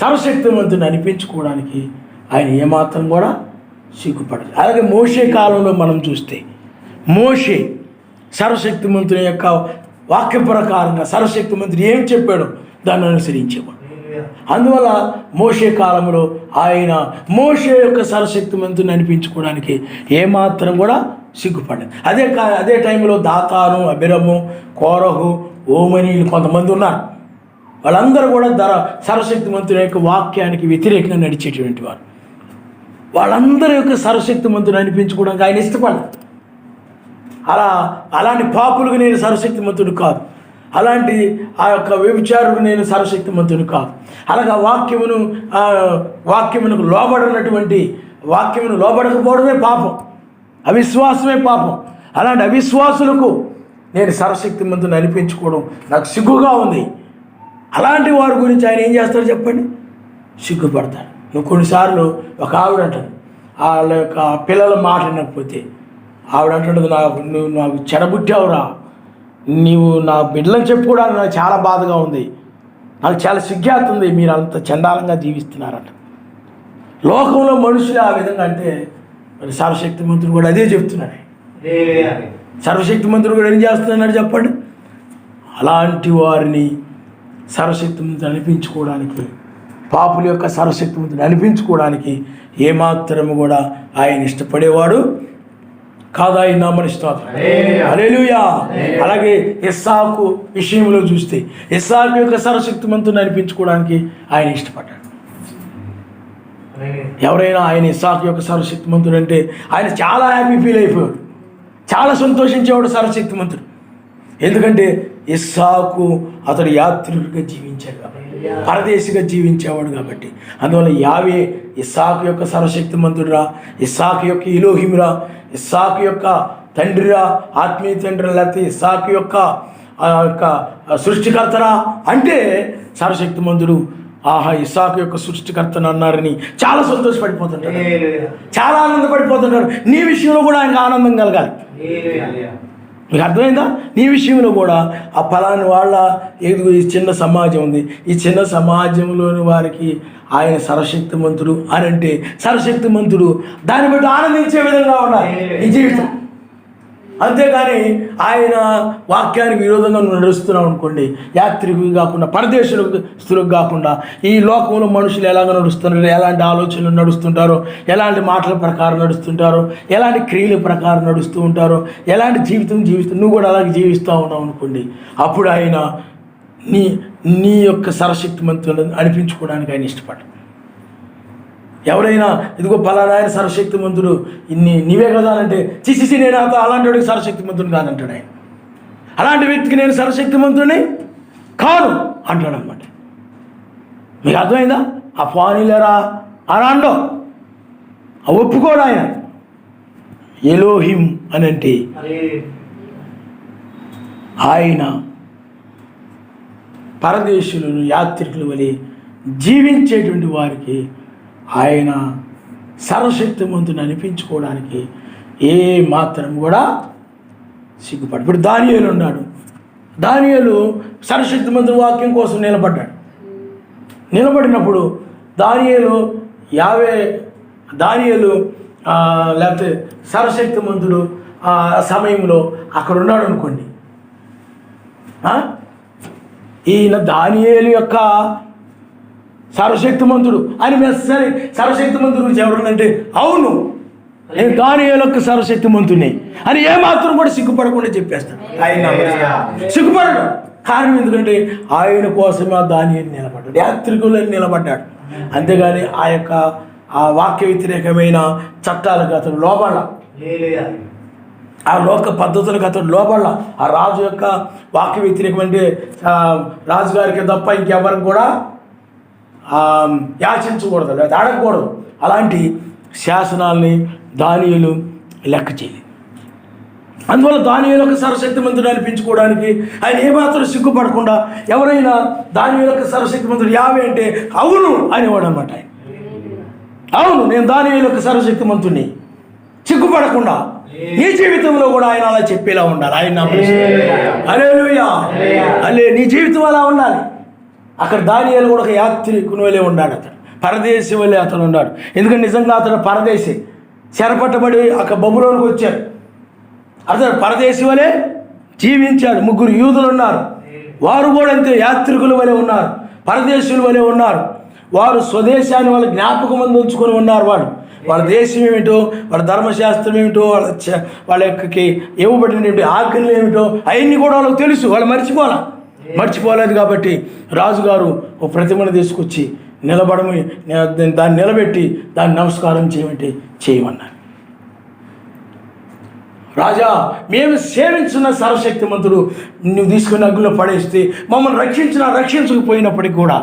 సర్వశక్తిమంతుని అనిపించుకోవడానికి ఆయన ఏమాత్రం కూడా సిగ్గుపడదు. అలాగే మోషే కాలంలో మనం చూస్తే మోషే సర్వశక్తిమంతుని యొక్క వాక్య ప్రకారంగా సర్వశక్తిమంతుడు ఏం చెప్పాడో దాన్ని అనుసరించేవాడు. అందువల్ల మోషే కాలంలో ఆయన మోషే యొక్క సర్వశక్తిమంతుని అనిపించుకోవడానికి ఏమాత్రం కూడా సిగ్గుపడ్డాడు. అదే టైంలో దాతాను, అబిరము, కోరహు, ఓమనీలు కొంతమంది ఉన్నారు. వాళ్ళందరూ కూడా సర్వశక్తిమంతుని యొక్క వాక్యానికి వ్యతిరేకంగా నడిచేటువంటి వారు. వాళ్ళందరి యొక్క సర్వశక్తిమంతుని అనిపించుకోవడానికి ఆయన ఇష్టపడ్డాడు. అలాంటి పాపులకు నేను సర్వశక్తిమంతుడు కాదు, అలాంటి ఆ యొక్క వ్యభిచారుకు నేను సర్వశక్తిమంతుడు కాదు. అలాగే వాక్యమునకు లోబడకపోవడమే పాపం, అవిశ్వాసమే పాపం. అలాంటి అవిశ్వాసులకు నేను సర్వశక్తిమంతుని అనిపించుకోవడం నాకు సిగ్గుగా ఉంది. అలాంటి వారి గురించి ఆయన ఏం చేస్తాడు చెప్పండి? సిగ్గుపడతాడు. నువ్వు కొన్నిసార్లు ఒక ఆవిడ అంటాడు, వాళ్ళ యొక్క పిల్లల మాట వినకపోతే ఆవిడ అంటుండదు, నువ్వు నాకు చెడబుట్టావురా, నీవు నా బిడ్డలను చెప్పుకోవడానికి నాకు చాలా బాధగా ఉంది, నాకు చాలా సిగ్గేస్తుంది, మీరు అంత చండాలంగా జీవిస్తున్నారంట. లోకంలో మనుషులు ఆ విధంగా అంటే మరి సర్వశక్తిమంతుడు కూడా అదే చెప్తున్నాడు. సర్వశక్తిమంతుడు కూడా ఏం చేస్తున్నాడు చెప్పండి? అలాంటి వారిని సర్వశక్తిమంతుడు అనిపించుకోవడానికి, పాపుల యొక్క సర్వశక్తిమంతుడు అనిపించుకోవడానికి ఏమాత్రము కూడా ఆయన ఇష్టపడేవాడు కాదా? ఆయన నామమున స్తోత్రం. హల్లెలూయా. అలాగే ఇస్సాకు విషయంలో చూస్తే ఇస్సాకు యొక్క సర్వశక్తిమంతుని అనిపించుకోవడానికి ఆయన ఇష్టపడ్డాడు. ఎవరైనా ఆయన ఇస్సాకు యొక్క సర్వశక్తిమంతుడు అంటే ఆయన చాలా హ్యాపీ ఫీల్ అయిపోయాడు, చాలా సంతోషించేవాడు సర్వశక్తిమంతుడు. ఎందుకంటే ఇస్సాకు అతడు యాత్రికుడిగా జీవించాడు కాబట్టి, పరదేశిగా జీవించేవాడు కాబట్టి. అందువల్ల యావే ఇస్సాకు యొక్క సర్వశక్తిమంతుడురా, ఇస్సాకు యొక్క ఎలోహిమురా, ఇస్సాకు యొక్క తండ్రిరా, ఆత్మీయ తండ్రి, లేకపోతే ఇస్సాకు యొక్క సృష్టికర్తరా అంటే సర్వశక్తిమంతుడు. ఆహా, ఇస్సాకు యొక్క సృష్టికర్తను అన్నారని చాలా సంతోషపడిపోతుంటాడు, చాలా ఆనందపడిపోతుంటాడు. నీ విషయంలో కూడా ఆయనకు ఆనందం కలగాలి. మీకు అర్థమైందా? నీ విషయంలో కూడా ఆ ఫలాని వాళ్ళ ఏదో ఈ చిన్న సమాజం ఉంది, ఈ చిన్న సమాజంలోని వారికి ఆయన సర్వశక్తిమంతుడు అని అంటే సర్వశక్తిమంతుడు దాన్ని బట్టి ఆనందించే విధంగా ఉండాలి ఈ జీవితం. అంతేగాని ఆయన వాక్యానికి విరోధంగా నడుస్తున్నాం అనుకోండి, యాత్రికులు కాకుండా, పరదేశులకు కాకుండా ఈ లోకంలో మనుషులు ఎలాగ నడుస్తున్నారు, ఎలాంటి ఆలోచనలు నడుస్తుంటారో, ఎలాంటి మాటల ప్రకారం నడుస్తుంటారో, ఎలాంటి క్రియల ప్రకారం నడుస్తూ ఉంటారో, ఎలాంటి జీవితం నువ్వు కూడా అలాగే జీవిస్తూ ఉన్నావు అనుకోండి, అప్పుడు ఆయన నీ యొక్క సర్వశక్తిమంతులను అనిపించుకోవడానికి ఆయన ఇష్టపడ్డాడు. ఎవరైనా ఇదిగో ఫలానా ఆయన సర్వశక్తిమంతుడు నీవే కదా అంటే చిసి నేను అలాంటి వాడికి సర్వశక్తిమంతుడు కాదంటాడు ఆయన. అలాంటి వ్యక్తికి నేను సర్వశక్తిమంతుడిని కాను అంటాడు అనమాట. మీకు అర్థమైందా? ఆ ఫానిలరా అనాండో ఒప్పుకోడు ఆయన. ఎలోహిం అని అంటే ఆయన పరదేశులను యాత్రికుల వలె జీవించేటువంటి వారికి ఆయన సర్వశక్తిమంతుని అనిపించుకోవడానికి ఏ మాత్రం కూడా సిగ్గుపడు. ఇప్పుడు దానియేలు ఉన్నాడు. దానియేలు సర్వశక్తిమంతుని వాక్యం కోసం నిలబడినప్పుడు దానియేలు లేకపోతే సర్వశక్తిమంతుడు ఆ సమయంలో అక్కడ ఉన్నాడు అనుకోండి. ఈయన దానియేలు యొక్క సర్వశక్తిమంతుడు అని సరే, సర్వశక్తిమంతుడు గురించి ఎవరుందంటే అవును నేను దానియేలు యొక్క సర్వశక్తిమంతుడిని అని ఏమాత్రం కూడా సిగ్గుపడకుండా చెప్పేస్తాడు. ఆయన సిగ్గుపడడు. కారణం ఎందుకంటే ఆయన కోసమే ఆ దానియేలు నిలబడ్డాడు, యాత్రికులని నిలబడ్డాడు. అంతేగాని ఆ వాక్య వ్యతిరేకమైన చట్టాలకు అతను లోబడాల, ఆ లోక పద్ధతులకు అతడు లోబడాల. ఆ రాజు యొక్క వాక్య వ్యతిరేకం అంటే రాజుగారికి తప్ప ఇంకెవరికి కూడా యాచించకూడదు, లేదా అడగకూడదు. అలాంటి శాసనాల్ని దానియేలు లెక్క చేయలేదు. అందువల్ల దానియేలు యొక్క సర్వశక్తిమంతుడు అనిపించుకోవడానికి ఆయన ఏమాత్రం సిగ్గుపడకుండా, ఎవరైనా దానియేలు యొక్క సర్వశక్తిమంతుడు యావే అంటే అవును అనేవాడు అనమాట. ఆయన అవును నేను దానియేలు యొక్క సర్వశక్తిమంతుడిని సిగ్గుపడకుండా నీ జీవితంలో కూడా ఆయన అలా చెప్పేలా ఉండాలి. ఆయన హల్లెలూయా, నీ జీవితం అలా ఉండాలి. అక్కడ దానియేలు కూడా ఒక యాత్రికుని వలె ఉన్నాడు, అతడు పరదేశి వలె అతను ఉన్నాడు. ఎందుకంటే నిజంగా అతడు పరదేశి, చెరపట్టబడి అక్కడ బబులోనికి వచ్చారు. అతడు పరదేశి వలె జీవించాడు. 3 యూదులు ఉన్నారు, వారు కూడా అంతే యాత్రికుల వలె ఉన్నారు. పరదేశుల వలె ఉన్నారు. వారు స్వదేశాన్ని వాళ్ళ జ్ఞాపకం మందు ఉంచుకొని ఉన్నారు. వాళ్ళ దేశం ఏమిటో, వాళ్ళ ధర్మశాస్త్రం ఏమిటో, వాళ్ళ యొక్కకి ఇవ్వబడినటువంటి ఆజ్ఞలు ఏమిటో అవన్నీ కూడా వాళ్ళకి తెలుసు. వాళ్ళు మర్చిపోలేదు. కాబట్టి రాజుగారు ఒక ప్రతిమను తీసుకొచ్చి నిలబడమని, దాన్ని నిలబెట్టి దాన్ని నమస్కారం చేయమన్నారు. రాజా, మేము సేవించిన సర్వశక్తిమంతుడు నువ్వు తీసుకుని అగ్నిలో పడేస్తే మమ్మల్ని రక్షించకపోయినప్పటికి కూడా,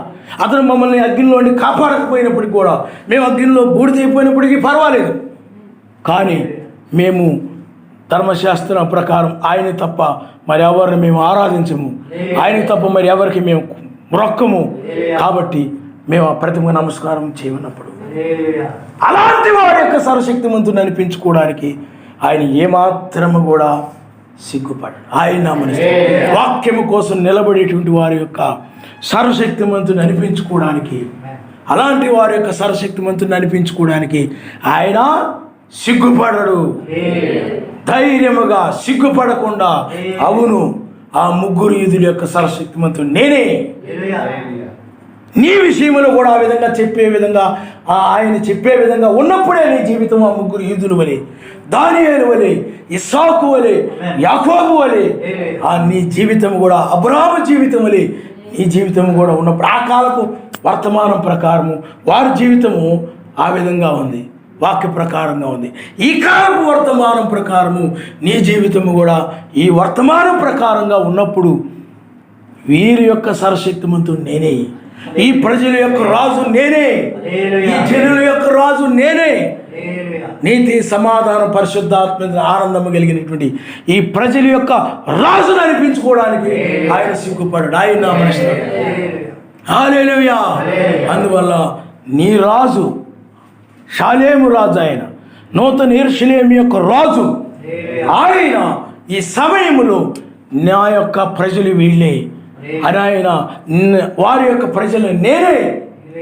అతను మమ్మల్ని అగ్నిలోని కాపాడకపోయినప్పటికి కూడా, మేము అగ్నిలో బూడిదైపోయినప్పటికీ పర్వాలేదు, కానీ మేము ధర్మశాస్త్రం ప్రకారం ఆయన తప్ప మరి ఎవరిని మేము ఆరాధించము, ఆయన తప్ప మరి ఎవరికి మేము మొక్కము, కాబట్టి మేము ఆ ప్రతిమ నమస్కారం చేయమన్నప్పుడు అలాంటి వారి యొక్క సర్వశక్తిమంతుని అనిపించుకోవడానికి ఆయన ఏమాత్రము కూడా సిగ్గుపడ్డాడు. ఆయన వాక్యము కోసం నిలబడేటువంటి వారి యొక్క సర్వశక్తిమంతుని అనిపించుకోవడానికి, అలాంటి వారి యొక్క సర్వశక్తిమంతుని అనిపించుకోవడానికి ఆయన సిగ్గుపడడు. ధైర్యముగా సిగ్గుపడకుండా, అవును ఆ ముగ్గురు యూదుల యొక్క సర్వశక్తిమంతుడు నేనే, నీ విషయంలో కూడా ఆ విధంగా ఆయన చెప్పే విధంగా ఉన్నప్పుడే నీ జీవితం ఆ ముగ్గురు యూదుల వలె, దానియేలు వలె, ఇస్సాకు వలె, యాకోబు వలె, నీ జీవితం కూడా అబ్రహాము జీవితం వలె నీ జీవితం కూడా ఉన్నప్పుడు, ఆ కాలపు వర్తమానం ప్రకారము వారి జీవితము ఆ విధంగా ఉంది, వాక్య ప్రకారంగా ఉంది. ఈ కాలపు వర్తమానం ప్రకారము నీ జీవితము కూడా ఈ వర్తమానం ప్రకారంగా ఉన్నప్పుడు వీరి యొక్క సర్వశక్తిమంతుడు నేనే, ఈ ప్రజల యొక్క రాజు నేనే, ఈ జనుల యొక్క రాజు నేనే, నీతి సమాధానం పరిశుద్ధాత్మ ఆనందము కలిగినటువంటి ఈ ప్రజల యొక్క రాజును అనిపించుకోవడానికి ఆయన సిగ్గుపడ్డాడు. ఆయన నామనిస్తాడు. హల్లెలూయా. అందువల్ల నీ రాజు షాలేము రాజు, ఆయన నూతన యెరూషలేము యొక్క రాజు, ఆయన ఈ సమయంలో నా యొక్క ప్రజలు వీళ్ళే అని, ఆయన వారి యొక్క ప్రజలు నేనే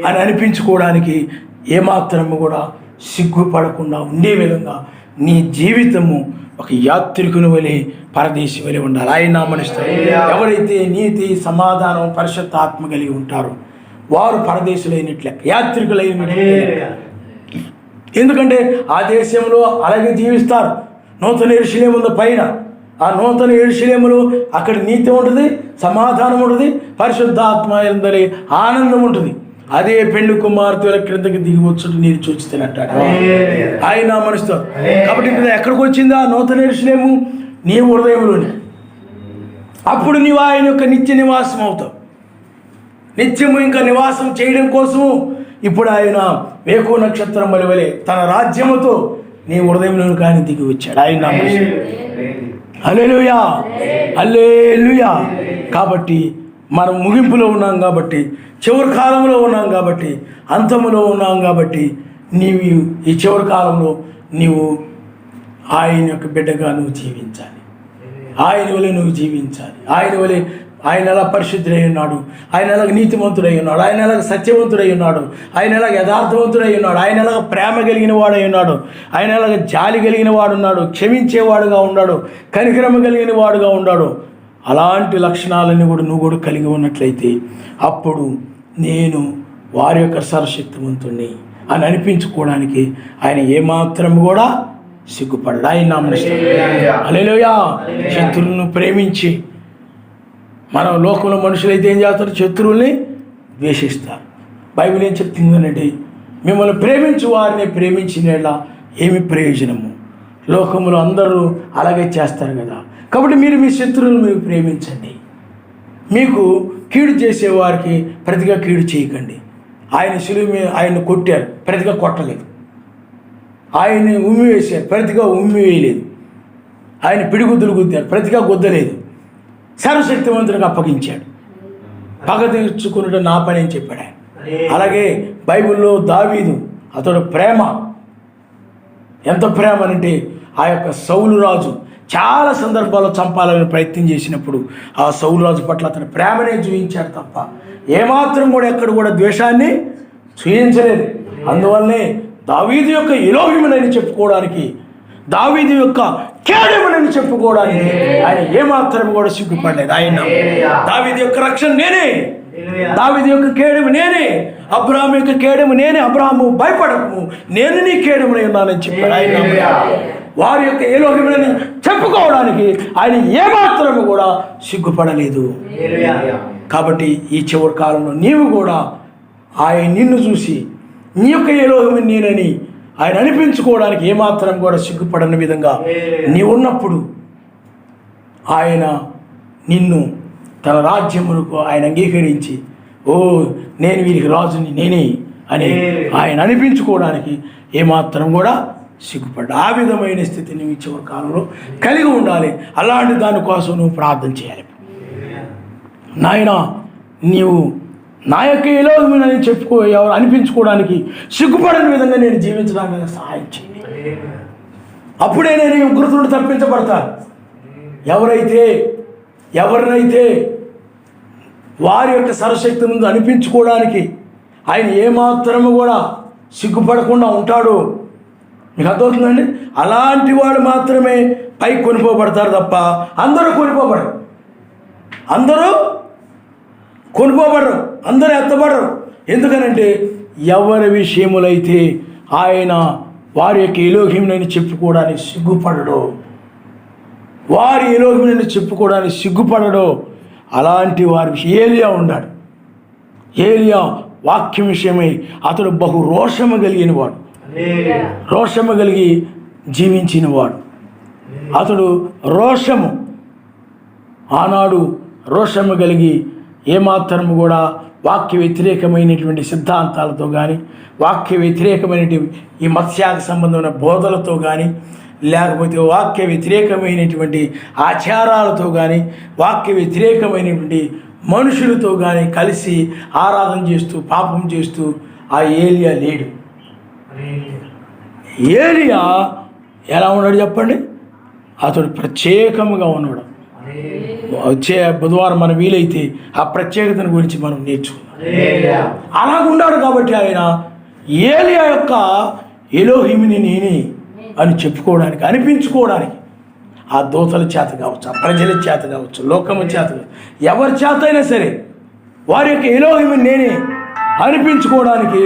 అని అనిపించుకోవడానికి ఏమాత్రము కూడా సిగ్గుపడకుండా ఉండే విధంగా నీ జీవితము ఒక యాత్రికుని వలె, పరదేశి వలె ఉండాలి. ఆయన నామనిస్తాడు. ఎవరైతే నీతి సమాధానం పరిశుద్ధాత్మ కలిగి ఉంటారో వారు పరదేశులైనట్లే, యాత్రికులైనట్లే. ఎందుకంటే ఆ దేశంలో అలాగే జీవిస్తారు. నూతన యెరూషలేము ఉంది పైన, ఆ నూతన యెరూషలేములో అక్కడ నీతి ఉంటుంది, సమాధానం ఉంటుంది, పరిశుద్ధాత్మ ఎందరి ఆనందం ఉంటుంది. అదే పెళ్లి కుమార్తెల క్రిందకి దిగి వచ్చుట నేను చూస్తానంటాడు ఆయన మనసుతాడు. కాబట్టి ఇప్పుడు ఎక్కడికి వచ్చింది ఆ నూతన యెరూషలేము? నీ హృదయంలోని. అప్పుడు నీవు ఆయన యొక్క నిత్య నివాసం అవుతావు. నిత్యము ఇంకా నివాసం చేయడం కోసము ఇప్పుడు ఆయన వేకువ నక్షత్రం వలె తన రాజ్యముతో నీ హృదయంలో కానీ దిగి వచ్చాడు. ఆయన హల్లెలూయా, హల్లెలూయా. కాబట్టి మనం ముగింపులో ఉన్నాం కాబట్టి, చివరి కాలంలో ఉన్నాం కాబట్టి, అంతములో ఉన్నాం కాబట్టి, నీవు ఈ చివరి కాలంలో నీవు ఆయన యొక్క బిడ్డగా నువ్వు జీవించాలి. ఆయన వలె నువ్వు జీవించాలి. ఆయన ఎలా పరిశుద్ధుడై ఉన్నాడు, ఆయన ఎలాగ నీతిమంతుడై ఉన్నాడు, ఆయన ఎలాగ సత్యవంతుడై ఉన్నాడు, ఆయన ఎలాగ యథార్థవంతుడై ఉన్నాడు, ఆయన ఎలాగ ప్రేమ కలిగిన వాడై ఉన్నాడు, ఆయన ఎలాగ జాలి కలిగిన వాడు ఉన్నాడు, క్షమించేవాడుగా ఉన్నాడు, కనికరమ కలిగిన వాడుగా ఉన్నాడు. అలాంటి లక్షణాలన్నీ కూడా నువ్వు కూడా కలిగి ఉన్నట్లయితే అప్పుడు నేను వారి యొక్క సర్వశక్తివంతుణ్ణి అని అనిపించుకోవడానికి ఆయన ఏమాత్రం కూడా సిగ్గుపడ్డాడు. ఆయన నామనిస్తాడు. హల్లెలూయా. శత్రువులను ప్రేమించి, మనం లోకంలో మనుషులైతే ఏం చేస్తారు? శత్రువుల్ని ద్వేషిస్తారు. బైబిల్ ఏం చెప్తుందనంటే, మిమ్మల్ని ప్రేమించు వారిని ప్రేమించినలా ఏమి ప్రయోజనము? లోకంలో అందరూ అలాగే చేస్తారు కదా. కాబట్టి మీరు మీ శత్రువులను మీరు ప్రేమించండి. మీకు కీడు చేసేవారికి ప్రతిగా కీడు చేయకండి. ఆయన శిలువ మీద ఆయన్ని కొట్టారు, ప్రతిగా కొట్టలేదు. ఆయన్ని ఉమ్మి వేశారు, ప్రతిగా ఉమ్మి వేయలేదు. ఆయన పిడిగుద్దులు గుద్దారు, ప్రతిగా గుద్దలేదు. సర్వశక్తివంతునికి అప్పగించాడు. పగ తీర్చుకున్నట్టు నా పని అని చెప్పాడు ఆయన. అలాగే బైబిల్లో దావీదు, అతడు ప్రేమ ఎంత ప్రేమ అంటే, ఆ యొక్క సౌలు రాజు చాలా సందర్భాల్లో చంపాలని ప్రయత్నం చేసినప్పుడు ఆ సౌలు రాజు పట్ల అతని ప్రేమనే చూపించాడు తప్ప ఏమాత్రం కూడా ఎక్కడ కూడా ద్వేషాన్ని చూపించలేదు. అందువల్లనే దావీదు యొక్క ఎలోహిమునని చెప్పుకోవడానికి, దావీదు యొక్క కేడమునని చెప్పుకోవడానికి ఆయన ఏమాత్రం కూడా సిగ్గుపడలేదు. ఆయన దావీదు యొక్క రక్షణ నేనే, దావీదు యొక్క కేడెము నేనే, అబ్రాహాము యొక్క కేడెము నేనే, అబ్రాహాము భయపడకు నేను నీ కేడెమునై ఉన్నానని చెప్పాడు ఆయన. వారి యొక్క ఎలోహిమునని చెప్పుకోవడానికి ఆయన ఏమాత్రము కూడా సిగ్గుపడలేదు. కాబట్టి ఈ చివరి కాలంలో నీవు కూడా ఆయన నిన్ను చూసి నీ యొక్క ఎలోహిము నేనని ఆయన అనిపించుకోవడానికి ఏమాత్రం కూడా సిగ్గుపడని విధంగా నీవున్నప్పుడు ఆయన నిన్ను తన రాజ్యమునకు ఆయన అంగీకరించి, ఓ నేను వీరికి రాజుని నేనే అని ఆయన అనిపించుకోవడానికి ఏమాత్రం కూడా సిగ్గుపడ్డా. ఆ విధమైన స్థితి నువ్వు చివరి కాలంలో కలిగి ఉండాలి. అలాంటి దానికోసం నువ్వు ప్రార్థన చేయాలి. నాయన నీవు నా యొక్క ఎలోహిమునని ఎవరు అనిపించుకోవడానికి సిగ్గుపడని విధంగా నేను జీవించడానికి సహాయం చేయండి. అప్పుడే నేను ఈ ఉగ్రతుడు తప్పించబడతాను. ఎవరినైతే వారి యొక్క సర్వశక్తి ముందు అనిపించుకోవడానికి ఆయన ఏమాత్రము కూడా సిగ్గుపడకుండా ఉంటాడు. మీకు అర్థమవుతుందండి? అలాంటి వాడు మాత్రమే పైకి కొనిపోబడతారు తప్ప అందరూ కొనిపోబడరు, అందరూ ఎత్తబడరు. ఎందుకనంటే ఎవరి విషయములైతే ఆయన వారి యొక్క ఎలోహిమునని చెప్పుకోవడానికి సిగ్గుపడడో అలాంటి వారి విషయం ఏలియా ఉన్నాడు. ఏలియా వాక్యం విషయమై అతడు బహు రోషము కలిగి జీవించినవాడు. అతడు ఆనాడు రోషము కలిగి ఏమాత్రము కూడా వాక్య వ్యతిరేకమైనటువంటి సిద్ధాంతాలతో కానీ, వాక్య వ్యతిరేకమైనటువంటి ఈ మత్స్యానికి సంబంధమైన బోధలతో కానీ, లేకపోతే వాక్య వ్యతిరేకమైనటువంటి ఆచారాలతో కానీ, వాక్య వ్యతిరేకమైనటువంటి మనుషులతో కానీ కలిసి ఆరాధన చేస్తూ పాపం చేస్తూ ఆ ఏలియా లేడు. ఏలియా ఎలా ఉన్నాడు చెప్పండి? అతడు ప్రత్యేకంగా ఉన్నాడు. వచ్చే బుధవారం మనం వీలైతే ఆ ప్రత్యేకతను గురించి మనం నేర్చుకుందాం. అలాగున్నాడు కాబట్టి ఆయన ఏలియా యొక్క ఎలోహిముని నేనే అని చెప్పుకోవడానికి, అనిపించుకోవడానికి ఆ దూతల చేత కావచ్చు, ఆ ప్రజల చేత కావచ్చు, లోకము చేత కావచ్చు, ఎవరి చేత అయినా సరే వారి యొక్క ఎలోహిముని నేనే అనిపించుకోవడానికి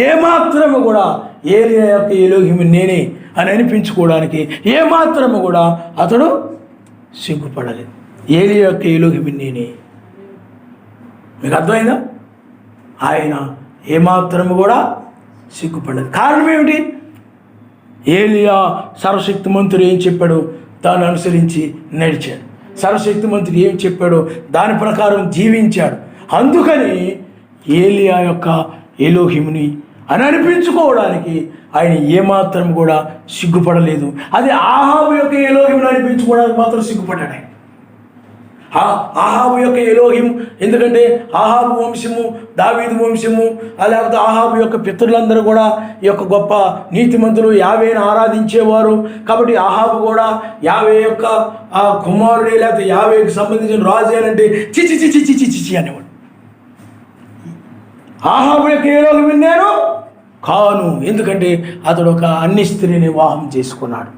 ఏమాత్రము కూడా ఏలియా యొక్క ఎలోహిముని నేనే అని అనిపించుకోవడానికి ఏమాత్రము కూడా అతడు సిగ్గుపడలేదు. ఏలియా యొక్క ఎలోహిముని నేనే. మీకు అర్థమైందా? ఆయన ఏమాత్రము కూడా సిగ్గుపడలేదు. కారణం ఏమిటి? ఏలియా సర్వశక్తిమంతుడు ఏం చెప్పాడో దాన్ని అనుసరించి నడిచాడు. సర్వశక్తిమంతుడు ఏం చెప్పాడో దాని ప్రకారం జీవించాడు. అందుకని ఏలియా యొక్క ఎలోహిముని అని అనిపించుకోవడానికి ఆయన ఏమాత్రం కూడా సిగ్గుపడలేదు. అది ఆహాబు యొక్క ఎలోహిముని అనిపించుకోవడానికి మాత్రం సిగ్గుపడ్డాడు. ఆహాబు యొక్క ఎలోహిం, ఎందుకంటే ఆహాబు వంశము దావీదు వంశము, లేకపోతే ఆహాబు యొక్క పితరులందరూ కూడా ఈ యొక్క గొప్ప నీతిమంతులు యావేను ఆరాధించేవారు. కాబట్టి ఆహాబు కూడా యావే యొక్క కుమారుడే, లేకపోతే యావేకి సంబంధించిన రాజు అంటే చిచి చిచి చిచి చిచి అనేవాడు. ఆహాబు యొక్క ఎలోహిం నేను కాను, ఎందుకంటే అతడు ఒక అన్య స్త్రీని వివాహం చేసుకున్నాడు.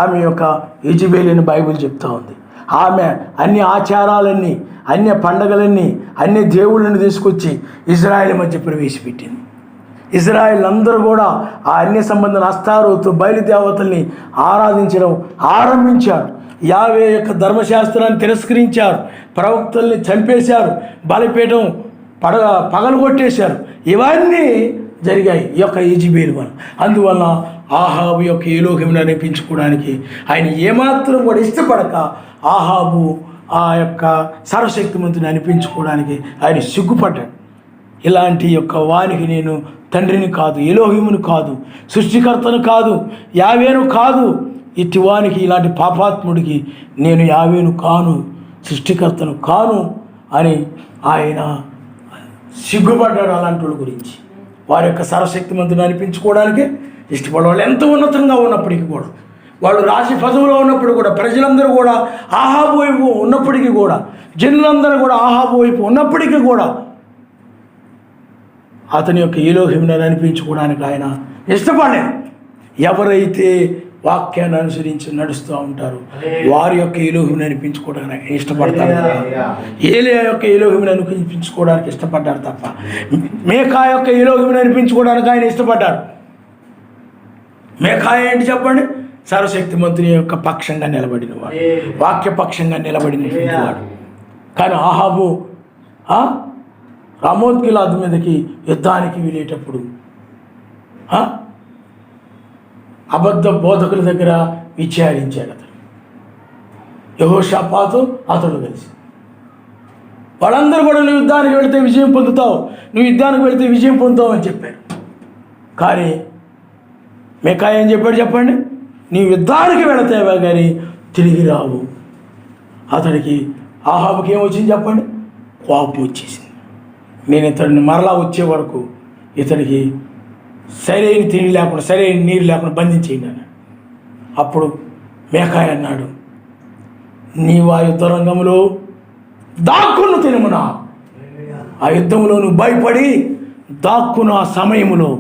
ఆమె యొక్క యెజబెల్ బైబిల్ చెప్తా ఉంది. ఆమె అన్ని ఆచారాలన్నీ, అన్య పండగలన్నీ, అన్య దేవుళ్ళని తీసుకొచ్చి ఇజ్రాయెల్ మధ్య ప్రవేశపెట్టింది. ఇజ్రాయెల్ అందరూ కూడా ఆ అన్య సంబంధం అస్తారోతు బయలుదేవతల్ని ఆరాధించడం ఆరంభించారు. యావే యొక్క ధర్మశాస్త్రాన్ని తిరస్కరించారు, ప్రవక్తల్ని చంపేశారు, బలిపీఠం పగలగొట్టేశారు. ఇవన్నీ జరిగాయి ఈ యొక్క యెజబెల్ వల్ల. అందువల్ల ఆహాబు యొక్క ఎలోహిముని అనిపించుకోవడానికి ఆయన ఏమాత్రం కూడా ఇష్టపడక ఆహాబు ఆ యొక్క సర్వశక్తిమంతుని అనిపించుకోవడానికి ఆయన సిగ్గుపడ్డాడు. ఇలాంటి యొక్క వానికి నేను తండ్రిని కాదు, ఎలోహిముని కాదు, సృష్టికర్తను కాదు, యావేను కాదు, ఇట్టి వానికి ఇలాంటి పాపాత్ముడికి నేను యావేను కాను, సృష్టికర్తను కాను అని ఆయన సిగ్గుపడ్డాడు. అలాంటి వాళ్ళ గురించి వారి యొక్క సర్వశక్తిమంతుని అనిపించుకోవడానికి ఇష్టపడేవాళ్ళు ఎంత ఉన్నతంగా ఉన్నప్పటికీ కూడా, వాళ్ళు రాజీ పదవిలో ఉన్నప్పుడు కూడా, ప్రజలందరూ కూడా ఆహాబు వైపు ఉన్నప్పటికీ కూడా, జనులందరూ కూడా ఆహాబు వైపు ఉన్నప్పటికీ కూడా అతని యొక్క ఎలోహిముని అనిపించుకోవడానికి ఆయన ఇష్టపడలేదు. ఎవరైతే వాక్యాన్ని అనుసరించి నడుస్తూ ఉంటారు. వారి యొక్క ఎలోహింని అనిపించుకోవడానికి ఇష్టపడతారు. ఏలియా యొక్క ఎలోహింని అనిపించుకోవడానికి ఇష్టపడ్డారు తప్ప మేకా యొక్క ఎలోహింని అనిపించుకోవడానికి ఆయన ఇష్టపడ్డాడు. మేకా ఏంటి చెప్పండి? సర్వశక్తిమంతుని యొక్క పక్షంగా నిలబడినవాడు, వాక్యపక్షంగా నిలబడినటువంటి వాడు. కానీ ఆహాబు రామోత్ గిలాదు మీదకి యుద్ధానికి వెళ్ళేటప్పుడు అబద్ధ బోధకుల దగ్గర విచారించాడు. అతను యెహోషాపాతు అతడు కలిసి వాళ్ళందరూ కూడా నువ్వు యుద్ధానికి వెళితే విజయం పొందుతావు, నువ్వు యుద్ధానికి వెళితే విజయం పొందుతావు అని చెప్పారు. కానీ మేకా ఏం చెప్పాడు చెప్పండి? నీవు యుద్ధానికి వెళతావా కానీ తిరిగి రావు. అతడికి ఆహాబుకి ఏమొచ్చింది చెప్పండి? కోపం వచ్చేసింది. నేను ఇతడిని మరలా వచ్చే వరకు ఇతడికి సరైన తిండి లేకుండా సరైన నీరు లేకుండా బంధించేయండి అని. అప్పుడు మేకాయ అన్నాడు, నీవు ఆ యుద్ధ రంగంలో దాక్కును తినమునా, ఆ యుద్ధంలో నువ్వు భయపడి దాక్కును ఆ సమయంలో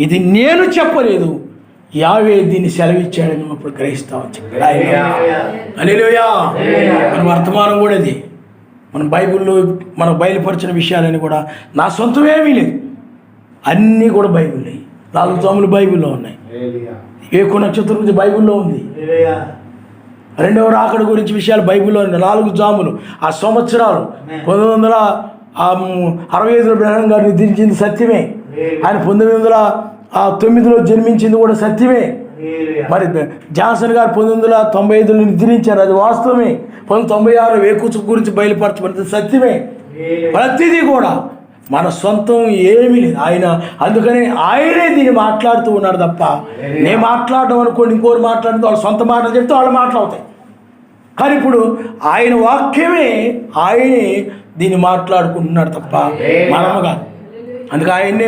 ఇది నేను చెప్పలేదు, యావే దీన్ని సెలవిచ్చాడని అప్పుడు గ్రహిస్తామని చెప్పాడు. హల్లెలూయా. మన వర్తమానం కూడా అది. మన బైబిల్లో మనకు బయలుపరిచిన విషయాలని కూడా నా సొంతమేమీ లేదు, అన్నీ కూడా బైబిల్లో. 4 జాములు బైబిల్లో ఉన్నాయి. ఏకో నక్షత్రం గురించి బైబిల్లో ఉంది. 2వ రాకడ గురించి విషయాలు బైబిల్లో ఉన్నాయి. 4 జాములు ఆ సంవత్సరాలు 1965లో బ్రహ్మం గారు నిద్రించింది సత్యమే. ఆయన 1909లో జన్మించింది కూడా సత్యమే. మరి జాన్సన్ గారు 1995లో నిద్రించారు, అది వాస్తవమే. 1996 వేకుచు గురించి బయలుపరచబడింది సత్యమే. ప్రతిదీ కూడా మన సొంతం ఏమీ లేదు. ఆయన అందుకని ఆయనే దీన్ని మాట్లాడుతూ ఉన్నాడు తప్ప నేను మాట్లాడడం అనుకోండి, ఇంకోరు మాట్లాడితే వాళ్ళు సొంత మాటలు చెప్తే వాళ్ళు మాట్లాడతాయి. కానీ ఇప్పుడు ఆయన వాక్యమే ఆయనే దీన్ని మాట్లాడుకుంటున్నాడు తప్ప మనము కాదు. అందుకే ఆయనే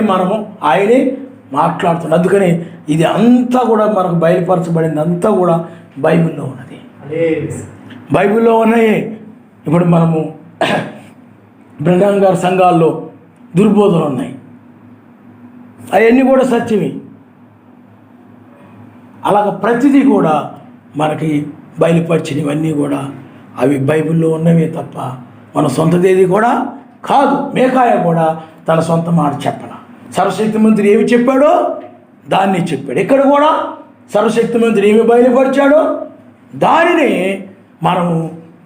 మాట్లాడుతున్నాడు. అందుకని ఇది అంతా కూడా మనకు బయలుపరచబడింది అంతా కూడా బైబిల్లో ఉన్నది. బైబిల్లో ఉన్నాయి. ఇప్పుడు మనము బ్రహ్మం గారి సంఘాల్లో దుర్బోధనలు ఉన్నాయి, అవన్నీ కూడా సత్యమే. అలాగ ప్రతిదీ కూడా మనకి బయలుపరిచినవన్నీ కూడా అవి బైబిల్లో ఉన్నవే తప్ప మన సొంతదేది కూడా కాదు. మేకాయ కూడా తన సొంత మాట చెప్పాల. సర్వశక్తిమంతుడు ఏమి చెప్పాడో దాన్ని చెప్పాడు. ఇక్కడ కూడా సర్వశక్తిమంతుడు ఏమి బయలుపరిచాడో దానిని మనము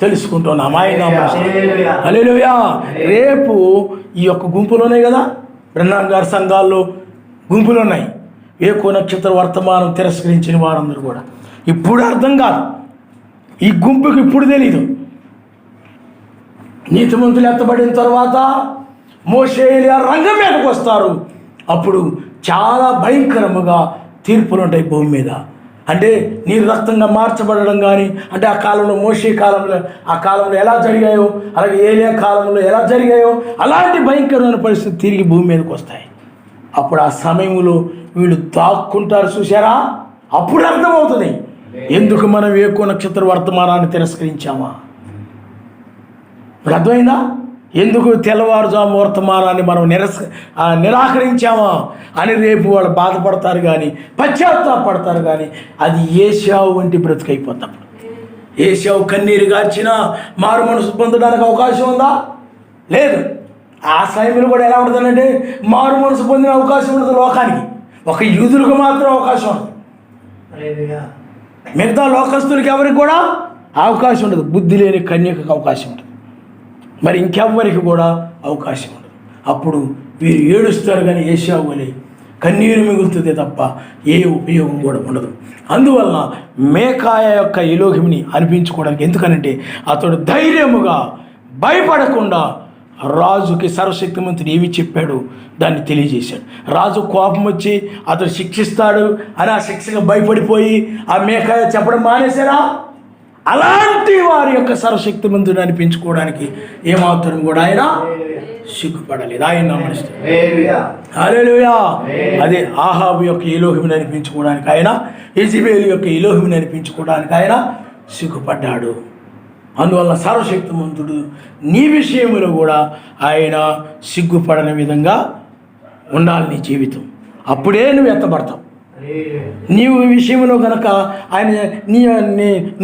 తెలుసుకుంటున్నాం. ఆయన హల్లెలూయా. రేపు ఈ యొక్క గుంపులు ఉన్నాయి కదా, బ్రహ్మం గారి సంఘాల్లో గుంపులు ఉన్నాయి. ఏకో నక్షత్ర వర్తమానం తిరస్కరించిన వారందరూ కూడా ఇప్పుడు అర్థం కాదు, ఈ గుంపుకి ఇప్పుడు తెలీదు. నీతిమంతులు ఎత్తబడిన తర్వాత మోషే ఎలీయా రంగం మీదకి వస్తారు. అప్పుడు చాలా భయంకరముగా తీర్పులు ఉంటాయి భూమి మీద. అంటే నీరు రక్తంగా మార్చబడడం కానీ, అంటే ఆ కాలంలో మోషే కాలంలో ఎలా జరిగాయో, అలాగే ఏలియా కాలంలో ఎలా జరిగాయో అలాంటి భయంకరమైన పరిస్థితి తిరిగి భూమి మీదకి వస్తాయి. అప్పుడు ఆ సమయంలో వీళ్ళు దాక్కుంటారు, చూసారా? అప్పుడు అర్థమవుతుంది ఎందుకు మనం ఏకో నక్షత్ర వర్తమానాన్ని తిరస్కరించామా. ఇప్పుడు అర్థమైందా? ఎందుకు తెల్లవారుజాము వర్తమానాన్ని మనం నిరాకరించామా అని రేపు వాళ్ళు బాధపడతారు కానీ పశ్చాత్తాపడతారు. కానీ అది ఏశావు వంటి బ్రతుకైపోతాం. ఏశావు కన్నీరు గార్చినా మారు మనసు పొందడానికి అవకాశం ఉందా? లేదు. ఆ సమయంలో కూడా ఎలా ఉంటుందంటే మారు మనసు పొందిన అవకాశం ఉండదు లోకానికి, ఒక యూదులకు మాత్రం అవకాశం ఉంటుంది. మిగతా లోకస్తులకి ఎవరికి కూడా అవకాశం ఉండదు. బుద్ధి లేని కన్యకకు అవకాశం ఉంటుంది, మరి ఇంకెవ్వరికి కూడా అవకాశం ఉండదు. అప్పుడు వీరు ఏడుస్తారు కానీ ఏశావు వలె కన్నీరు మిగులుతుంది తప్ప ఏ ఉపయోగం కూడా ఉండదు. అందువల్ల మేకాయ యొక్క ఎలోహింని అనిపించుకోవడానికి, ఎందుకనంటే అతడు ధైర్యముగా భయపడకుండా రాజుకి సర్వశక్తిమంతుడు ఏమి చెప్పాడు దాన్ని తెలియజేశాడు. రాజు కోపం వచ్చి అతడు శిక్షిస్తాడు అని ఆ శిక్షగా భయపడిపోయి ఆ మేకాయ చెప్పడం మానేశారా? అలాంటి వారి యొక్క సర్వశక్తిమంతుడిని అనిపించుకోవడానికి ఏమాత్రం కూడా ఆయన సిగ్గుపడలేదు. ఆయన నమ్మనిస్తాడు. హల్లెలూయా. అదే ఆహాబు యొక్క ఎలోహింని అనిపించుకోవడానికి ఆయన, యెజెబెలు యొక్క ఎలోహింని అనిపించుకోవడానికి ఆయన సిగ్గుపడ్డాడు. అందువల్ల సర్వశక్తిమంతుడు నీ విషయంలో కూడా ఆయన సిగ్గుపడని విధంగా ఉండాలి నీ జీవితం. అప్పుడే నువ్వు ఎత్తబడతావు. నీవు ఈ విషయంలో కనుక ఆయన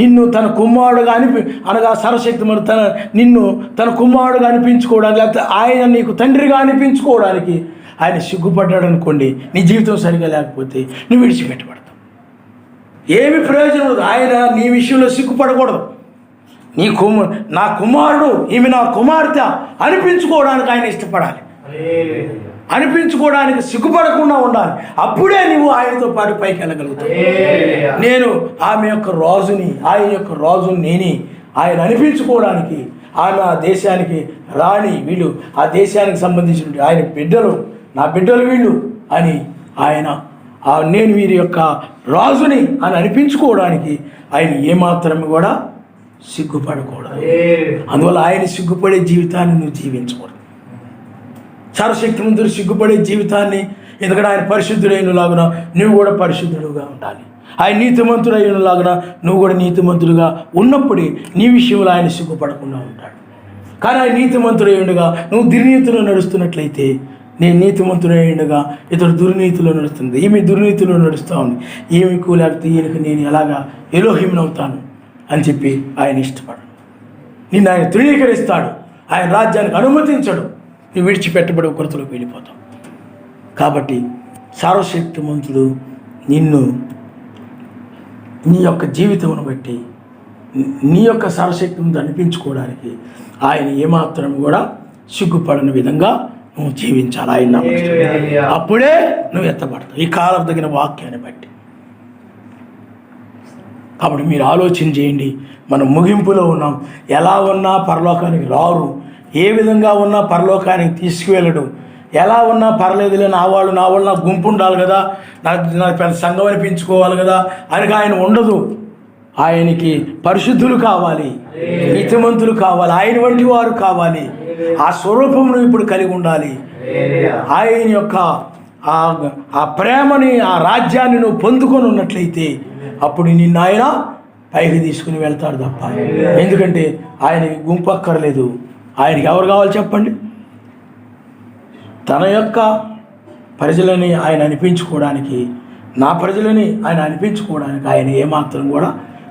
నిన్ను తన కుమారుడుగా అనగా సర్వశక్తిమంతుడు నిన్ను తన కుమారుడుగా అనిపించుకోవడానికి, లేకపోతే ఆయన నీకు తండ్రిగా అనిపించుకోవడానికి ఆయన సిగ్గుపడ్డాడు అనుకోండి, నీ జీవితం సరిగా లేకపోతే నువ్వు విడిచిపెట్టబడతావు. ఏమి ప్రయోజనం ఉండదు. ఆయన నీ విషయంలో సిగ్గుపడకూడదు. నా కుమారుడు, ఈమె నా కుమార్తె అనిపించుకోవడానికి ఆయన ఇష్టపడాలి. అనిపించుకోవడానికి సిగ్గుపడకుండా ఉండాలి. అప్పుడే నువ్వు ఆయనతో పాటు పైకి వెళ్ళగలుగుతావు. నేను ఆమె యొక్క రాజుని, ఆయన యొక్క రాజుని నేనే. ఆయన అనిపించుకోవడానికి ఆమె ఆ దేశానికి రాణి, వీళ్ళు ఆ దేశానికి సంబంధించిన ఆయన బిడ్డలు, నా బిడ్డలు వీళ్ళు అని ఆయన నేను వీరి యొక్క రాజుని అని అనిపించుకోవడానికి ఆయన ఏమాత్రం కూడా సిగ్గుపడకూడదు. అందువల్ల ఆయన సిగ్గుపడే జీవితాన్ని నువ్వు జీవించకూడదు. సర్వశక్తిమంతుడు సిగ్గుపడే జీవితాన్ని, ఎందుకంటే ఆయన పరిశుద్ధుడైనలాగున నువ్వు కూడా పరిశుద్ధుడుగా ఉండాలి. ఆయన నీతిమంతుడైనలాగున నువ్వు కూడా నీతిమంతుడుగా ఉన్నప్పుడే నీ విషయంలో ఆయన సిగ్గుపడకుండా ఉంటాడు. కానీ ఆయన నీతిమంతుడైండుగా నువ్వు దుర్నీతిలో నడుస్తున్నట్లయితే, నేను నీతిమంతుడైండుగా ఇతడు దుర్నీతిలో నడుస్తుంది, ఈమె దుర్నీతిలో నడుస్తూ ఉంది, ఈమెకు లేకపోతే ఈయనకు నేను ఎలాగా ఎలోహింనవుతాను అని చెప్పి ఆయన ఇష్టపడడు. నిన్ను ఆయన తృణీకరిస్తాడు, ఆయన రాజ్యానికి అనుమతించడు. నువ్వు విడిచిపెట్టబడి ఒకరితోకి వెళ్ళిపోతావు. కాబట్టి సర్వశక్తిమంతుడు నిన్ను నీ యొక్క జీవితమును బట్టి నీ యొక్క సర్వశక్తిని అనిపించుకోవడానికి ఆయన ఏమాత్రం కూడా సిగ్గుపడని విధంగా నువ్వు జీవించాలి. ఆయన అప్పుడే నువ్వు ఎత్తబడతావు ఈ కాలం తగిన వాక్యాన్ని బట్టి. కాబట్టి మీరు ఆలోచన చేయండి. మనం ముగింపులో ఉన్నాం. ఎలా ఉన్నా పరలోకానికి రారు, ఏ విధంగా ఉన్నా పరలోకానికి తీసుకువెళ్ళడు. ఎలా ఉన్నా పర్లేదులే, నా వాళ్ళు నాకు గుంపు ఉండాలి కదా, నాకు పెద్ద సంఘం అనిపించుకోవాలి కదా అని ఆయన ఉండదు. ఆయనకి పరిశుద్ధులు కావాలి, నీతిమంతులు కావాలి, ఆయన వంటి వారు కావాలి. ఆ స్వరూపమును ఇప్పుడు కలిగి ఉండాలి. ఆయన యొక్క ఆ ప్రేమని, ఆ రాజ్యాన్ని నువ్వు పొందుకొని ఉన్నట్లయితే అప్పుడు నిన్ను ఆయన పైకి తీసుకుని వెళ్తాడు తప్ప. ఎందుకంటే ఆయనకి గుంపు అక్కర్లేదు. ఆయనకి ఎవరు కావాలి చెప్పండి? తన యొక్క ప్రజలని ఆయన అనిపించుకోవడానికి, నా ప్రజలని ఆయన అనిపించుకోవడానికి ఆయన ఏమాత్రం కూడా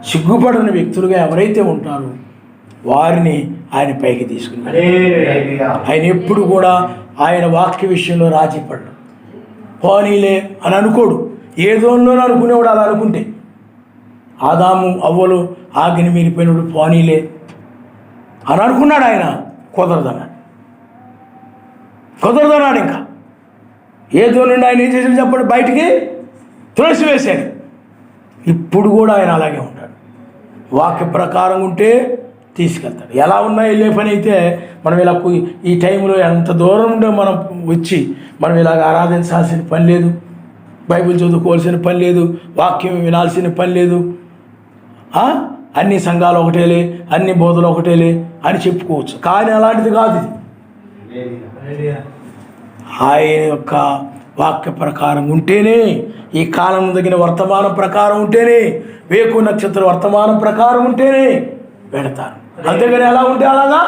సిగ్గుపడని వ్యక్తులుగా ఎవరైతే ఉంటారో వారిని ఆయన పైకి తీసుకుని ఆయన ఎప్పుడు కూడా ఆయన వాక్య విషయంలో రాజీ పడ్డాడు. పోనీలే అని అనుకోడు. ఏదోనో అనుకునేవాడు. అలా అనుకుంటే ఆదాము అవ్వలు ఆజ్ఞని మీరిపోయినప్పుడు పోనీలే అని అనుకున్నాడు. ఆయన కుదరదన్నాడు. ఇంకా ఏదో నుండి ఆయన ఏం చేశాడు చెప్పండి? బయటికి త్రోసివేశాడు. ఇప్పుడు కూడా ఆయన అలాగే ఉంటాడు. వాక్య ప్రకారం ఉంటే తీసుకెళ్తాడు. ఎలా ఉన్నా వెళ్ళే పని అయితే మనం ఇలా ఈ టైంలో ఎంత దూరం ఉండే మనం వచ్చి మనం ఇలాగ ఆరాధించాల్సిన పని లేదు, బైబిల్ చదువుకోవాల్సిన పని లేదు, వాక్యం వినాల్సిన పని లేదు, అన్ని సంఘాలు ఒకటేలే, అన్ని బోధలు ఒకటేలే అని చెప్పుకోవచ్చు. కానీ అలాంటిది కాదు ఇది. ఆయన యొక్క వాక్య ప్రకారం ఉంటేనే, ఈ కాలం తగిన వర్తమానం ప్రకారం ఉంటేనే, వేకు నక్షత్ర వర్తమానం ప్రకారం ఉంటేనే వెళతారు. అంతేగాని ఎలా ఉంటే అలాగా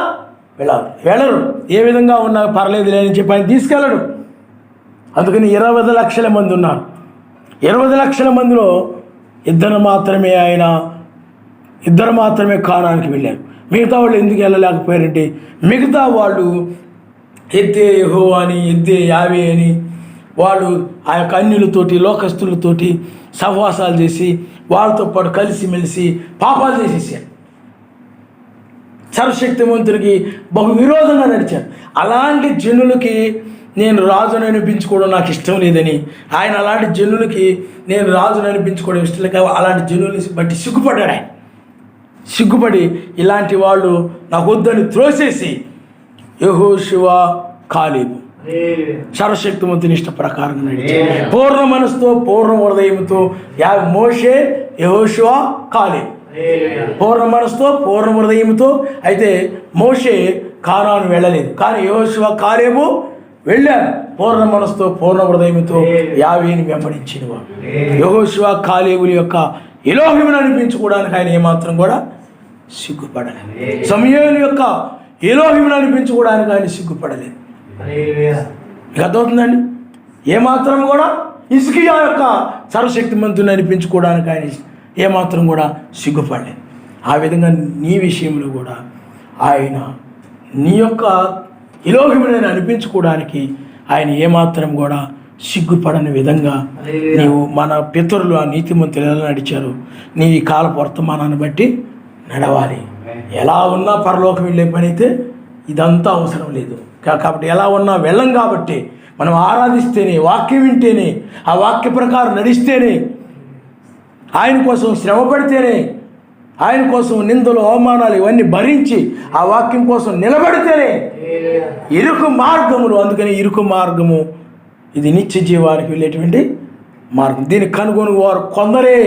వెళ్ళరు. ఏ విధంగా ఉన్నా పర్లేదు లేని చెప్పి ఆయన తీసుకెళ్ళడు. అందుకని 20 లక్షల మంది ఉన్నారు. 20 లక్షల మందిలో ఇద్దరు మాత్రమే కానానికి వెళ్ళారు. మిగతా వాళ్ళు ఎందుకు వెళ్ళలేకపోయారంటే, మిగతా వాళ్ళు ఎద్దే యెహోవా అని, ఎద్దే యావే అని వాళ్ళు ఆ యొక్క అన్యులతోటి, లోకస్తులతోటి సహవాసాలు చేసి వాళ్ళతో పాటు కలిసిమెలిసి పాపాలు చేసేసారు. సర్వశక్తిమంతుడికి బహు విరోధంగా నడిచారు. అలాంటి జనులకి నేను రాజును అనిపించుకోవడం నాకు ఇష్టం లేదని, ఆయన అలాంటి జనులకి నేను రాజును అనిపించుకోవడం ఇష్టం లేక అలాంటి జనుల్ని బట్టి సిగ్గుపడ్డాడు. ఆయన సిగ్గుపడి ఇలాంటి వాళ్ళు నాకు వద్దని త్రోసేసి యెహోషువ, కాలేబు సర్వశక్తిమంతుని ఇష్ట ప్రకారంగా నడిచారు. పూర్ణ మనసుతో, పూర్ణ హృదయంతో. మోషే, యెహోషువ, కాలేబు పూర్ణ మనసుతో, పూర్ణ హృదయంతో. అయితే మోషే కానాను వెళ్ళలేదు, కానీ యెహోషువ, కాలేబు వెళ్ళారు పూర్ణ మనసుతో, పూర్ణ హృదయంతో. యావేని వెంబడించిన వాడు. యెహోషువ, కాలేబుల యొక్క ఎలోహిమును అనిపించుకోవడానికి ఆయన ఏమాత్రం కూడా సిగ్గుపడలేదు. సమూయేలు యొక్క ఎలోహిమును అనిపించుకోవడానికి ఆయన సిగ్గుపడలేదు. మీకు అర్థమవుతుందండి? ఏమాత్రం కూడా హిజ్కియా యొక్క సర్వశక్తిమంతుని అనిపించుకోవడానికి ఆయన ఏమాత్రం కూడా సిగ్గుపడలేదు. ఆ విధంగా నీ విషయంలో కూడా ఆయన నీ యొక్క ఎలోహిముని అనిపించుకోవడానికి ఆయన ఏమాత్రం కూడా సిగ్గుపడని విధంగా నీవు మన పితరులు ఆ నీతిమంతులు ఎలా నడిచారు నీ కాలపు వర్తమానాన్ని బట్టి నడవాలి. ఎలా ఉన్నా పరలోకం వెళ్ళే పని అయితే ఇదంతా అవసరం లేదు. కాబట్టి ఎలా ఉన్నా వెళ్ళం కాబట్టి మనం ఆరాధిస్తేనే, వాక్యం వింటేనే, ఆ వాక్య ప్రకారం నడిస్తేనే, ఆయన కోసం శ్రమ పడితేనే, ఆయన కోసం నిందలు అవమానాలు ఇవన్నీ భరించి ఆ వాక్యం కోసం నిలబడితేనే ఇరుకు మార్గములు. అందుకని ఇరుకు మార్గము ఇది నిత్య జీవానికి వెళ్ళేటువంటి మార్గం. దీన్ని కనుగొని వారు కొందరే.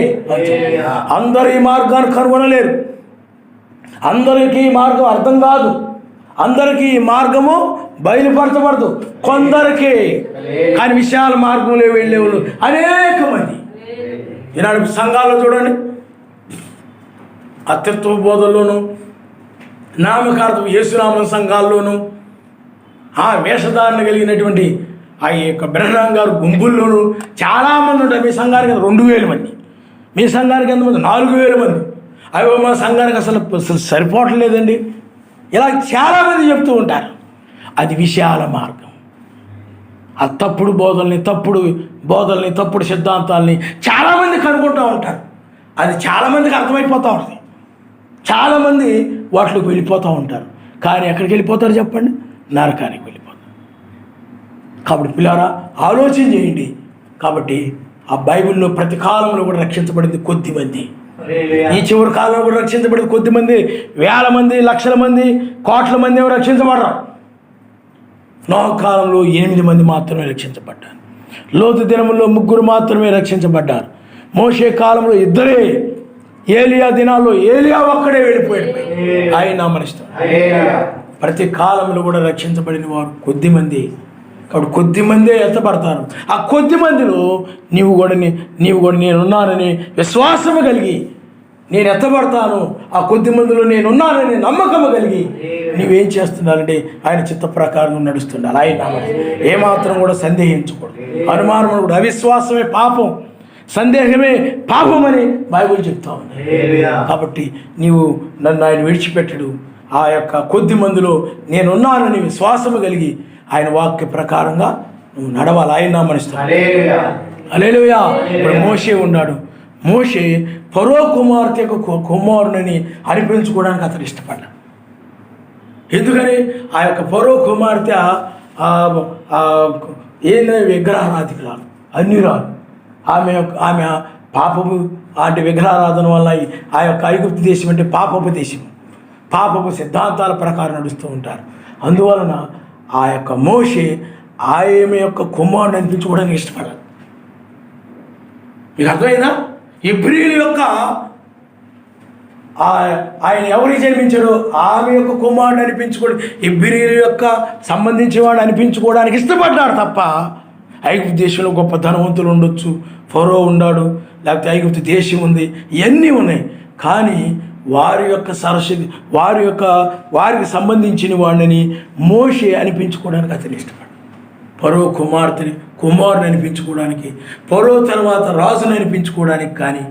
అందరూ ఈ మార్గాన్ని కనుగొనలేరు. అందరికీ ఈ మార్గం అర్థం కాదు. అందరికీ ఈ మార్గము బయలుపరచబడదు, కొందరికి. కానీ విశాల మార్గంలో వెళ్ళేవాళ్ళు అనేక మంది. ఈనాడు సంఘాల్లో చూడండి, అత్యత్వ బోధల్లోనూ, నామకార్థం యేసునామం సంఘాల్లోనూ, ఆ వేషధారణ కలిగినటువంటి ఆ యొక్క బ్రహ్మాం గారు గుంపుల్లోనూ చాలామంది ఉంటారు. మీ సంఘానికి 2000 మంది, మీ సంఘానికి ఎంతమంది? 4000 మంది. అవి మా సంఘానికి అసలు సరిపోవట్లేదండి. ఇలా చాలామంది చెప్తూ ఉంటారు. అది విశాల మార్గం. ఆ తప్పుడు బోధల్ని, తప్పుడు సిద్ధాంతాలని చాలామంది కనుక్కుంటూ ఉంటారు. అది చాలామందికి అర్థమైపోతూ ఉంటుంది. చాలామంది వాటిలోకి వెళ్ళిపోతూ ఉంటారు. కానీ ఎక్కడికి వెళ్ళిపోతారు చెప్పండి? నరకానికి వెళ్ళిపోతారు. కాబట్టి పిల్లారా, ఆలోచన చేయండి. కాబట్టి ఆ బైబిల్లో ప్రతి కాలంలో కూడా రక్షించబడింది కొద్దిమంది. ఈ చివరి కాలంలో కూడా రక్షించబడింది కొద్దిమంది. వేల మంది, లక్షల మంది, కోట్ల మంది ఏమో రక్షించబడరు. నోహు కాలంలో 8 మంది మాత్రమే రక్షించబడ్డారు. లోతు దినముల్లో 3 మాత్రమే రక్షించబడ్డారు. మోషే కాలంలో 2. ఏలియా దినాల్లో ఏలియా ఒక్కడే వెళ్ళిపోయాడు. ఆయన నామనిష్టం. ప్రతి కాలంలో కూడా రక్షించబడిన వారు కొద్దిమంది. కాబట్టి కొద్దిమందే ఎత్తపడతారు. ఆ కొద్ది మందిలో నీవు కూడా నేనున్నానని విశ్వాసము కలిగి నేను ఎత్తబడతాను, ఆ కొద్ది మందిలో నేనున్నానని నమ్మకము కలిగి నీవేం చేస్తున్నారంటే ఆయన చిత్త ప్రకారం నడుస్తుండాలి. ఆయన ఏమాత్రం కూడా సందేహించకూడదు. అనుమానం కూడా. అవిశ్వాసమే పాపం, సందేహమే పాపం అని బైబిల్ చెప్తా ఉంది. కాబట్టి నీవు నన్ను ఆయన విడిచిపెట్టడు. ఆ యొక్క కొద్ది మందిలో నేనున్నానని విశ్వాసము కలిగి ఆయన వాక్య ప్రకారంగా నువ్వు నడవాలి. ఆయన నామనిస్తావు. హల్లెలూయా. ఇప్పుడు మోషే ఉన్నాడు. మోషే ఫరో కుమార్తె కుమారుని అనిపించుకోవడానికి అతను ఇష్టపడ్డాడు. ఎందుకని? ఆ యొక్క ఫరో కుమార్తె ఏంటంటే విగ్రహారాధికురాలు, అన్యురాలు. ఆమె పాపపు అంటే విగ్రహారాధన వల్ల ఆ యొక్క ఐగుప్తు దేశం అంటే పాపపు దేశం, పాపపు సిద్ధాంతాల ప్రకారం నడుస్తూ ఉంటారు. అందువలన ఆ యొక్క మోషే ఆమె యొక్క కుమారుని అనిపించుకోవడానికి ఇష్టపడాలి. మీకు అర్థమైందా? ఇబ్రీలు యొక్క ఆయన ఎవరికి జన్మించాడో ఆమె యొక్క కుమారుని అనిపించుకోవడం, ఇబ్రీలు యొక్క సంబంధించిన వాడు అనిపించుకోవడానికి ఇష్టపడ్డాడు తప్ప ఐగుప్తు దేశంలో గొప్ప ధనవంతులు ఉండొచ్చు, ఫరో ఉన్నాడు, లేకపోతే ఐగుప్తు దేశం ఉంది, ఇవన్నీ ఉన్నాయి. కానీ వారికి సంబంధించిన వాడిని మోషే అనిపించుకోవడానికి అతను ఇష్టపడ్డాడు. ఫరో కుమారుని అనిపించుకోవడానికి, ఫరో తర్వాత రాజుని అనిపించుకోవడానికి కానీ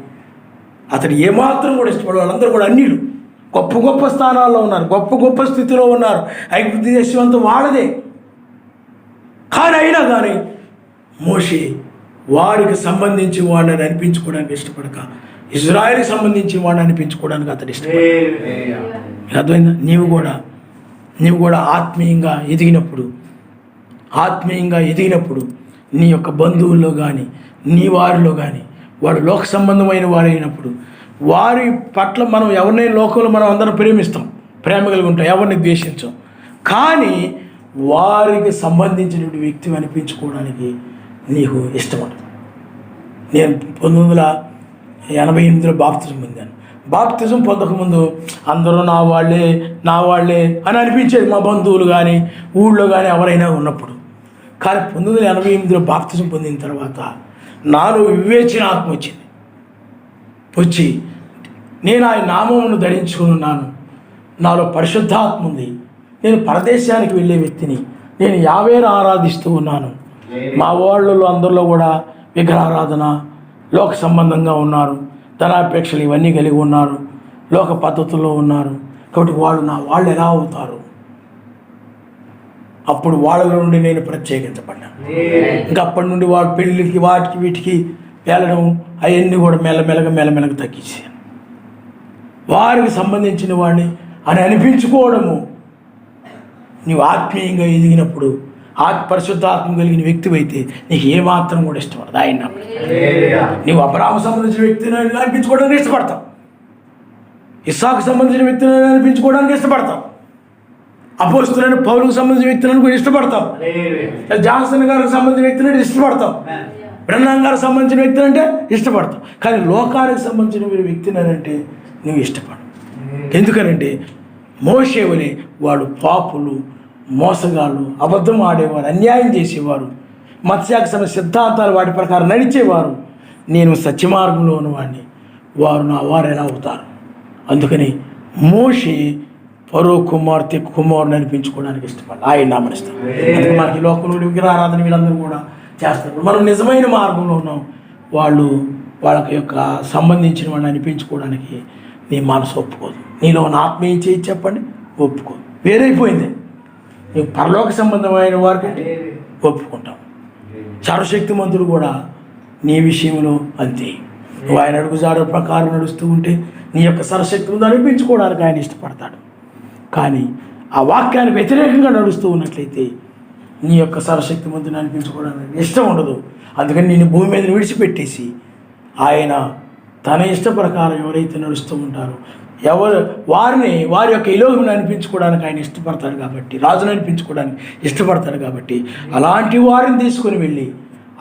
అతడు ఏమాత్రం కూడా ఇష్టపడే. వాళ్ళందరూ కూడా అన్యులు, గొప్ప గొప్ప స్థానాల్లో ఉన్నారు, గొప్ప గొప్ప స్థితిలో ఉన్నారు. ఐగుప్తు దేశం అంతా వాళ్ళదే. కానీ అయినా కానీ మోషే వారికి సంబంధించి వాడిని అనిపించుకోవడానికి ఇష్టపడక ఇజ్రాయెల్కి సంబంధించి వాడిని అనిపించుకోవడానికి అతడు ఇష్టపడ్డాడు. అర్థమైందా? నీవు కూడా ఆత్మీయంగా ఎదిగినప్పుడు నీ యొక్క బంధువుల్లో కానీ నీ వారిలో కానీ వాడు లోక సంబంధమైన వారైనప్పుడు వారి పట్ల మనం ఎవరినైనా లోకంలో మనం అందరం ప్రేమిస్తాం, ప్రేమ కలిగి ఉంటాం, ఎవరిని ద్వేషించాం. కానీ వారికి సంబంధించినటువంటి వ్యక్తి అనిపించుకోవడానికి నీకు ఇష్టపడదు. నేను 1988లో బాప్తిజం పొందాను. బాప్తిజం పొందకముందు అందరూ నా వాళ్ళే అని అనిపించేది, మా బంధువులు కానీ ఊళ్ళో కానీ ఎవరైనా ఉన్నప్పుడు. కానీ 1988లో బాప్తిజం పొందిన తర్వాత నాలో వివేచన ఆత్మ వచ్చి నేను ఆయన నామమును ధరించుకుని ఉన్నాను, నాలో పరిశుద్ధాత్మ ఉంది, నేను పరదేశానికి వెళ్ళే వ్యక్తిని, నేను యావేరు ఆరాధిస్తూ ఉన్నాను, మా వాళ్ళలో అందరిలో కూడా విగ్రహారాధన, లోక సంబంధంగా ఉన్నారు, ధనాపేక్షలు ఇవన్నీ కలిగి ఉన్నారు, లోక పద్ధతుల్లో ఉన్నారు. కాబట్టి వాళ్ళు ఎలా అవుతారు? అప్పుడు వాళ్ళ నుండి నేను ప్రత్యేకించబడ్డాను. ఇంకా అప్పటి నుండి వాడు పెళ్ళికి వాటికి వీటికి వెళ్ళడం అవన్నీ కూడా మెల్లమెల్లగా తగ్గించాను. వారికి సంబంధించిన వాడిని అని అనిపించుకోవడము. నీవు ఆత్మీయంగా ఎదిగినప్పుడు పరిశుద్ధాత్మ కలిగిన వ్యక్తి అయితే నీకు ఏమాత్రం కూడా ఇష్టపడదు. ఆయన నీవు అబ్రాహాము సంబంధించిన వ్యక్తిని అనిపించుకోవడానికి ఇష్టపడతావు, ఇస్సాకు సంబంధించిన వ్యక్తిని అనిపించుకోవడానికి ఇష్టపడతావు, అపోస్తలుడైన పౌలుకు సంబంధించిన వ్యక్తులను కూడా ఇష్టపడతాం, జాన్సన్ గారికి సంబంధించిన వ్యక్తులను ఇష్టపడతాం, బ్రహ్మాం గారికి సంబంధించిన వ్యక్తులు అంటే ఇష్టపడతాం. కానీ లోకానికి సంబంధించిన వ్యక్తిని అంటే నువ్వు ఇష్టపడవు. ఎందుకనంటే మోషే వలె వాడు పాపులు, మోసగాళ్ళు, అబద్ధం ఆడేవారు, అన్యాయం చేసేవారు, మత్స్యాక్షమ సిద్ధాంతాలు వాటి ప్రకారం నడిచేవారు. నేను సత్యమార్గంలో ఉన్నవాడిని, వారు ఎలా అవుతారు? అందుకని మోషే ఫరో కుమారుని అనిపించుకోవడానికి ఇష్టపడాలి. ఆయన నామనిస్తాం. అందుకే మనకి లోకంలో విగ్రహారాధన వీళ్ళందరూ కూడా చేస్తారు. మనం నిజమైన మార్గంలో ఉన్నాం. వాళ్ళకి యొక్క సంబంధించిన వాడిని అనిపించుకోవడానికి నీ మనసు ఒప్పుకోదు. నీలో ఉన్న ఆత్మ ఏం చేయి చెప్పండి, ఒప్పుకోదు. వేరైపోయింది. నీకు పరలోక సంబంధమైన వారికంటే ఒప్పుకుంటాం. సర్వశక్తిమంతుడు కూడా నీ విషయంలో అంతే. నువ్వు ఆయన అడుగుజాడ ప్రకారం నడుస్తూ ఉంటే నీ యొక్క సర్వశక్తిని అనిపించుకోవడానికి ఆయన ఇష్టపడతాడు. కానీ ఆ వాక్యానికి వ్యతిరేకంగా నడుస్తూ ఉన్నట్లయితే నీ యొక్క సర్వశక్తిమంతుని అనిపించుకోవడానికి ఇష్టం ఉండదు. అందుకని నేను భూమి మీద విడిచిపెట్టేసి ఆయన తన ఇష్ట ప్రకారం ఎవరైతే నడుస్తూ ఉంటారో వారి యొక్క ఎలోహిని అనిపించుకోవడానికి ఆయన ఇష్టపడతాడు కాబట్టి, రాజును అనిపించుకోవడానికి ఇష్టపడతాడు కాబట్టి అలాంటి వారిని తీసుకొని వెళ్ళి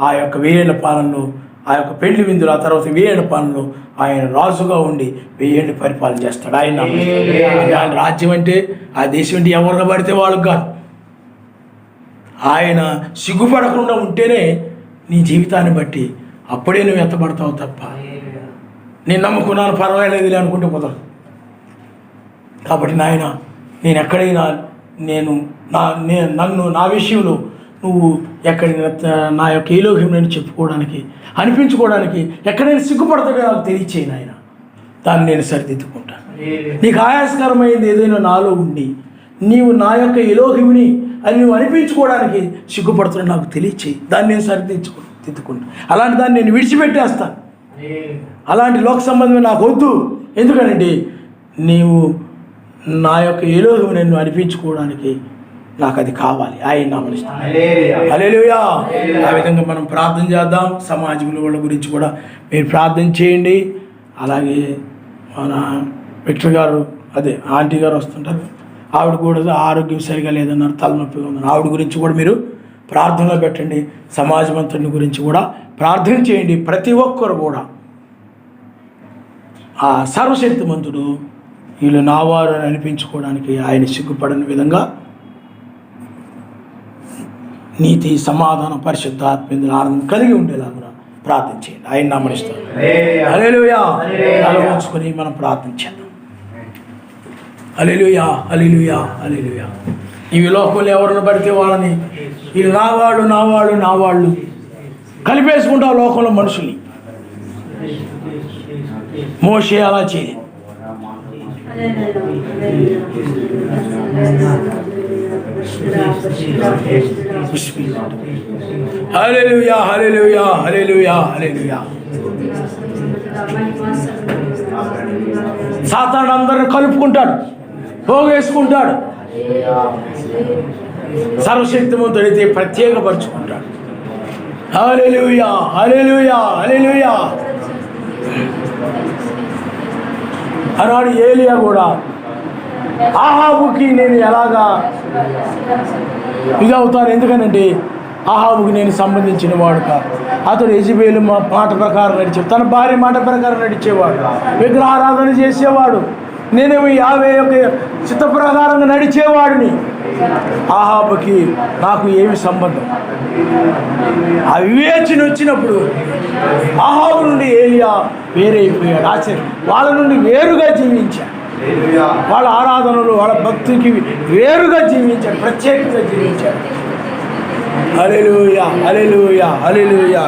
ఆ యొక్క 1000 ఏళ్ల పాలనలో, ఆ యొక్క పెళ్లి విందులు, ఆ తర్వాత 1000 ఏళ్ల పాలనలో ఆయన రాజుగా ఉండి 1000 ఏళ్ళు పరిపాలన చేస్తాడు. ఆయన రాజ్యం అంటే ఆ దేశం అంటే ఎవరిని పడితే వాళ్ళకు కాదు. ఆయన సిగ్గుపడకుండా ఉంటేనే నీ జీవితాన్ని బట్టి అప్పుడే నువ్వు ఎత్తబడతావు తప్ప నేను నమ్ముకున్నాను పర్వాలేదులే అనుకుంటే కుదరదు. కాబట్టి నాయన, నేను ఎక్కడైనా నా విషయంలో నువ్వు ఎక్కడైనా నా యొక్క ఏలోహిం నేను చెప్పుకోవడానికి, అనిపించుకోవడానికి ఎక్కడైనా సిగ్గుపడతాడో నాకు తెలియచేయి నాయన. దాన్ని నేను సరిదిద్దుకుంటాను. నీకు ఆయాస్కరమైంది ఏదైనా నాలో ఉండి నీవు నా యొక్క ఎలోహింని అని నువ్వు అనిపించుకోవడానికి సిగ్గుపడుతున్నా నాకు తెలియచేయి. దాన్ని నేను సరిదిద్దుకుంటాను. అలాంటి దాన్ని నేను విడిచిపెట్టేస్తాను. అలాంటి లోక సంబంధం నాకు వద్దు. ఎందుకంటే నీవు నా యొక్క ఎలోహిం నేను అనిపించుకోవడానికి నాకు అది కావాలి. ఆయన నామనిస్తాను. హల్లెలూయా. ఆ విధంగా మనం ప్రార్థన చేద్దాం. సమాజంలో వాళ్ళ గురించి కూడా మీరు ప్రార్థన చేయండి. అలాగే మన విక్టర్ గారు, ఆంటీ గారు వస్తుంటారు, ఆవిడ కూడా ఆరోగ్యం సరిగా లేదన్నారు, తలనొప్పిగా ఉన్నారు. ఆవిడ గురించి కూడా మీరు ప్రార్థనలో పెట్టండి. సమాజం అంతటి గురించి కూడా ప్రార్థన చేయండి. ప్రతి ఒక్కరు కూడా ఆ సర్వశక్తిమంతుడు వీళ్ళు నావారు అని అనిపించుకోవడానికి ఆయన సిగ్గుపడని విధంగా నీతి, సమాధానం, పరిశుద్ధ ఆత్మేంద్ర ఆనందం కలిగి ఉండేలాగా ప్రార్థన చేయండి. ఆయన నామనిస్తాడు. హల్లెలూయా. తలవంచుకొని మనం ప్రార్థన చేద్దాం. హల్లెలూయా, హల్లెలూయా, హల్లెలూయా. ఈ లోకంలో ఎవరిని పడితే వాళ్ళని వీళ్ళు నా వాళ్ళు కలిపేసుకుంటావు లోకంలో మనుషుల్ని. మోషే అలా చేయలేదు. హల్లెలూయా, హల్లెలూయా, హల్లెలూయా, హల్లెలూయా. సాతాను అందరిని కలుపుకుంటాడు, పోగేసుకుంటాడు. సర్వశక్తిమంతుడైతే ప్రత్యేకపరుచుకుంటాడు. హల్లెలూయా, హల్లెలూయా, హల్లెలూయా. ఆనాడు ఏలియా కూడా ఆహాబుకి నేను ఎలాగా ఇదవుతాను, ఎందుకనంటే ఆహాబుకి నేను సంబంధించిన వాడు కాదు. అతడు యెజబెలు మాట ప్రకారం నడిచేవాడు, తన భార్య మాట ప్రకారం నడిచేవాడు, విగ్రహారాధన చేసేవాడు. నేనేమో యావే యొక్క చిత్త ప్రకారంగా నడిచేవాడిని. ఆహాబుకి నాకు ఏమి సంబంధం? ఆ వివేచన వచ్చినప్పుడు ఆహాబు నుండి ఏలియా వేరైపోయాడు. వాళ్ళ నుండి వేరుగా జీవించాడు. వాళ్ళ ఆరాధనలు, వాళ్ళ భక్తికి వేరుగా జీవించాడు, ప్రత్యేకంగా జీవించాడు. హల్లెలూయా, హల్లెలూయా, హల్లెలూయా.